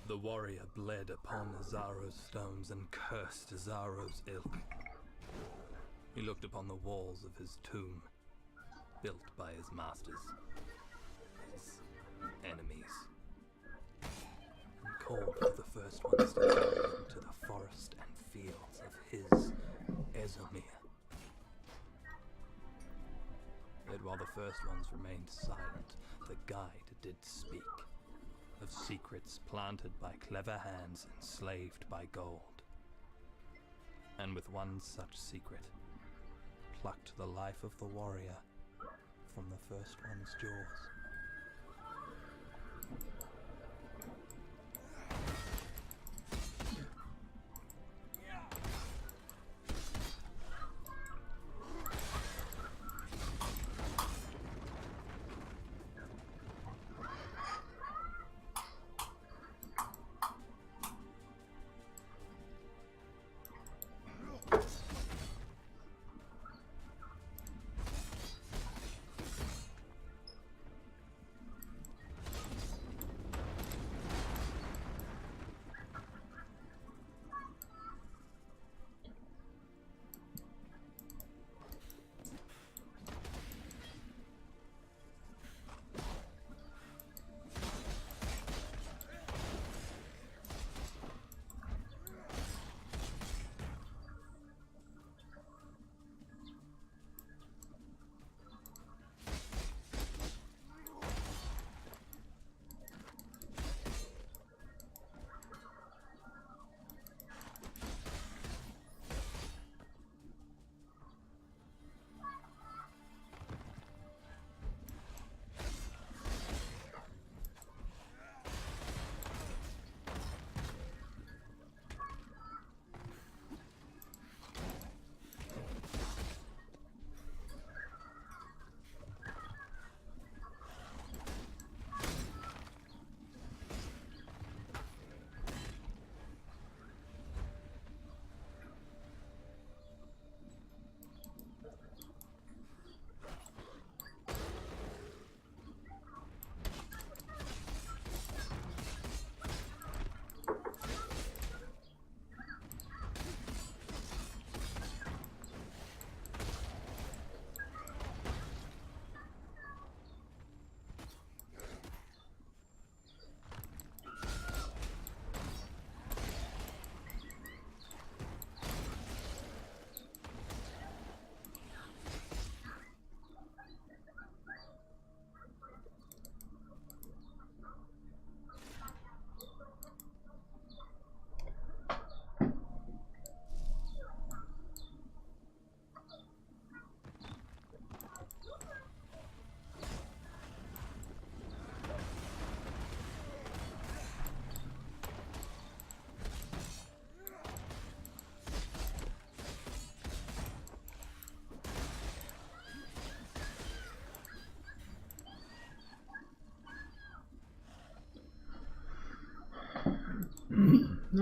The warrior bled upon Azaro's stones and cursed Azaro's ilk. He looked upon the walls of his tomb, built by his masters, his enemies, and called for the first ones to carry him to the forest and fields of his Ezomir. Yet while the first ones remained silent, the guide did speak. Of secrets planted by clever hands enslaved by gold. And with one such secret, plucked the life of the warrior from the first one's jaws.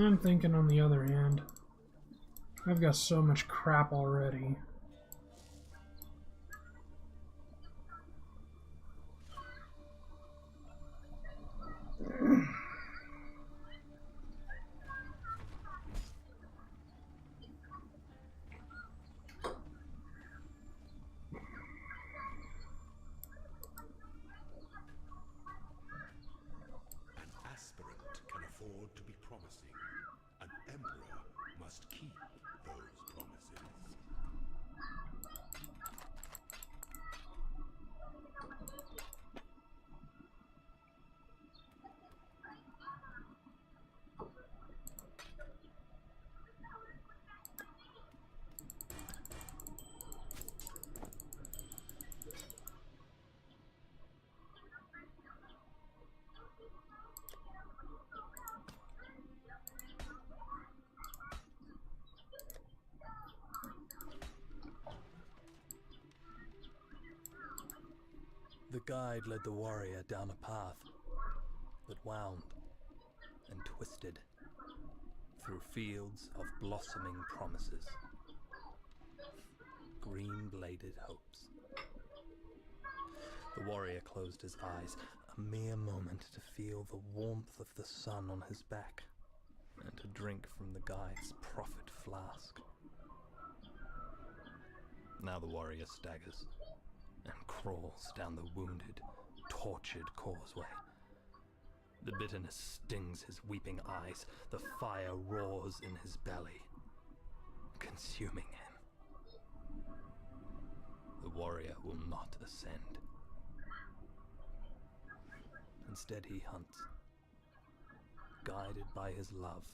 I'm thinking on the other hand, I've got so much crap already. An aspirant can afford to be promising. An emperor must keep those promises. The guide led the warrior down a path that wound and twisted through fields of blossoming promises, green-bladed hopes. The warrior closed his eyes, a mere moment to feel the warmth of the sun on his back and to drink from the guide's profit flask. Now the warrior staggers and crawls down the wounded, tortured causeway. The bitterness stings his weeping eyes, the fire roars in his belly, consuming him. The warrior will not ascend. Instead he hunts, guided by his love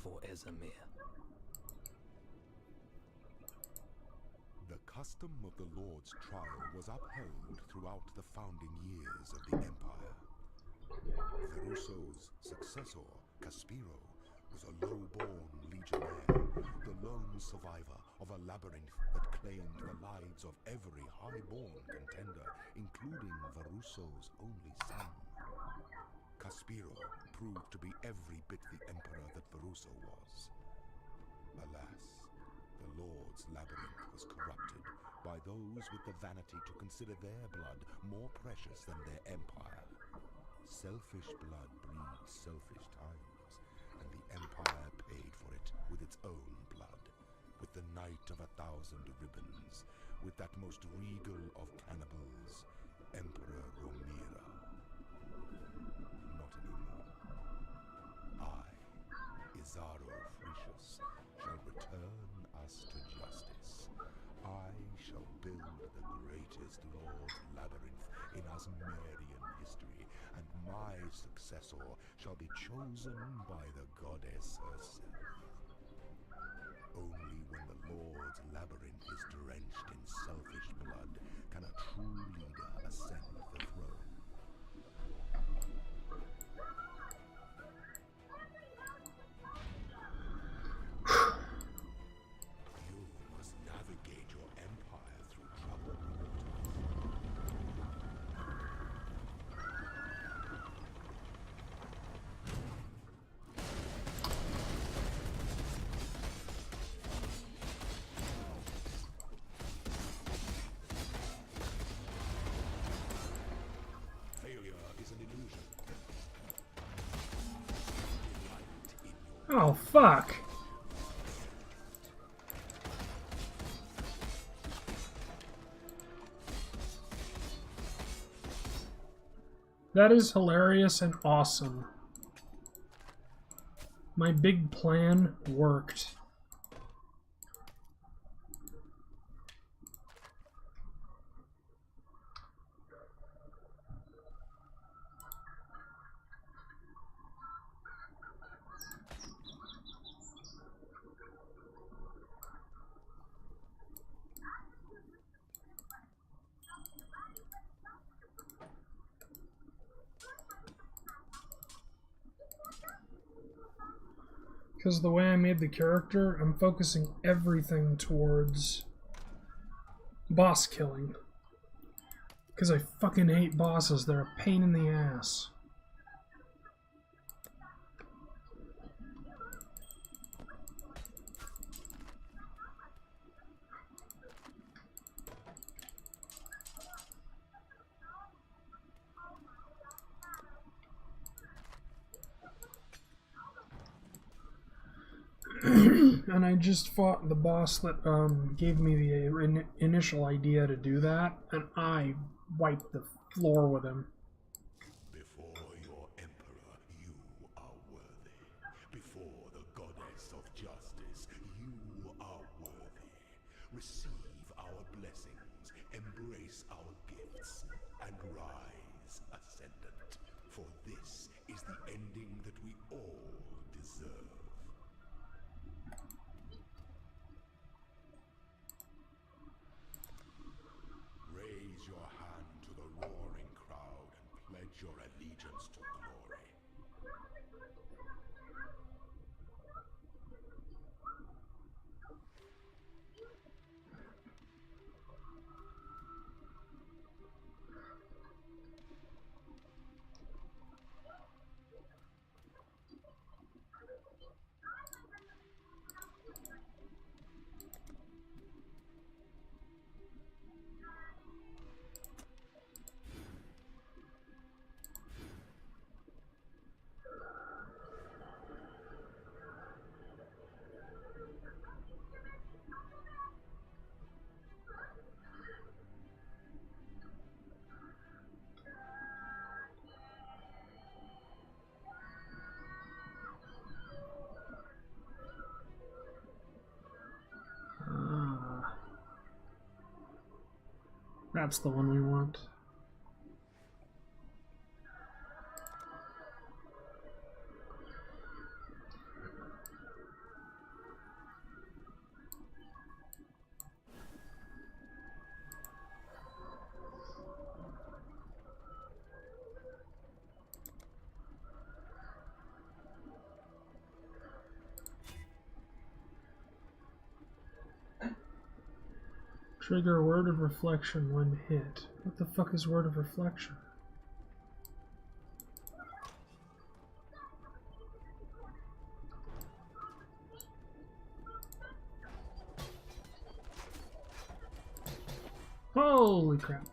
for Ezamir. The custom of the Lord's trial was upheld throughout the founding years of the Empire. Verusso's successor, Caspiro, was a low-born legionnaire, the lone survivor of a labyrinth that claimed the lives of every high-born contender, including Verusso's only son. Caspiro proved to be every bit the emperor that Verusso was. Alas, the Lord's labyrinth was corrupted by those with the vanity to consider their blood more precious than their empire. Selfish blood breeds selfish times, and the empire paid for it with its own blood, with the Knight of 1,000 Ribbons, with that most regal of cannibals, Emperor Romira. Not anymore. I, Izaro Fricius, shall return us to justice. I shall build the greatest Lord's labyrinth in Asmerian history, and my successor shall be chosen by the goddess herself. Only when the Lord's labyrinth is drenched in selfish blood can a true leader ascend the throne. You must navigate your empire through troubled Failure is an illusion. Oh, fuck. That is hilarious and awesome. My big plan worked. Because the way I made the character, I'm focusing everything towards boss killing. Because I fucking hate bosses, they're a pain in the ass. and I just fought the boss that gave me the initial idea to do that, and I wiped the floor with him. Before your emperor, you are worthy. Before the goddess of justice, you are worthy. Receive our blessings, embrace our gifts, and rise ascendant. For this is the ending that we all deserve. Raise your hand to the roaring crowd and pledge your allegiance to glory. That's the one we want. Trigger word of reflection when hit. What the fuck is word of reflection? Holy crap.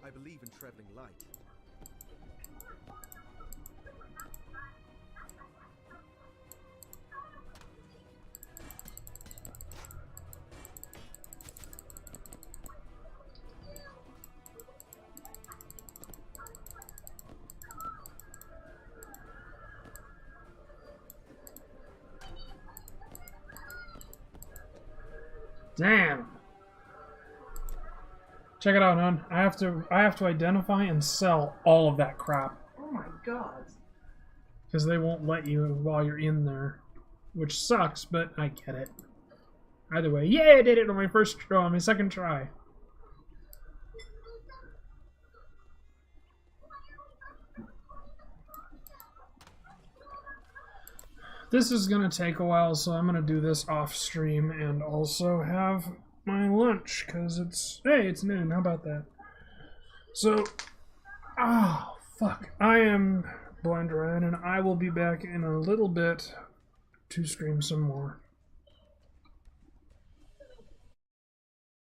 I believe in traveling light. Damn. Check it out, hon. I have to identify and sell all of that crap. Oh my god. Because they won't let you while you're in there. Which sucks, but I get it. Either way, yeah, I did it on my second try. This is gonna take a while, so I'm gonna do this off stream and also have my lunch, because it's noon. How about that? So, fuck. I am Blind Ryan, and I will be back in a little bit to stream some more.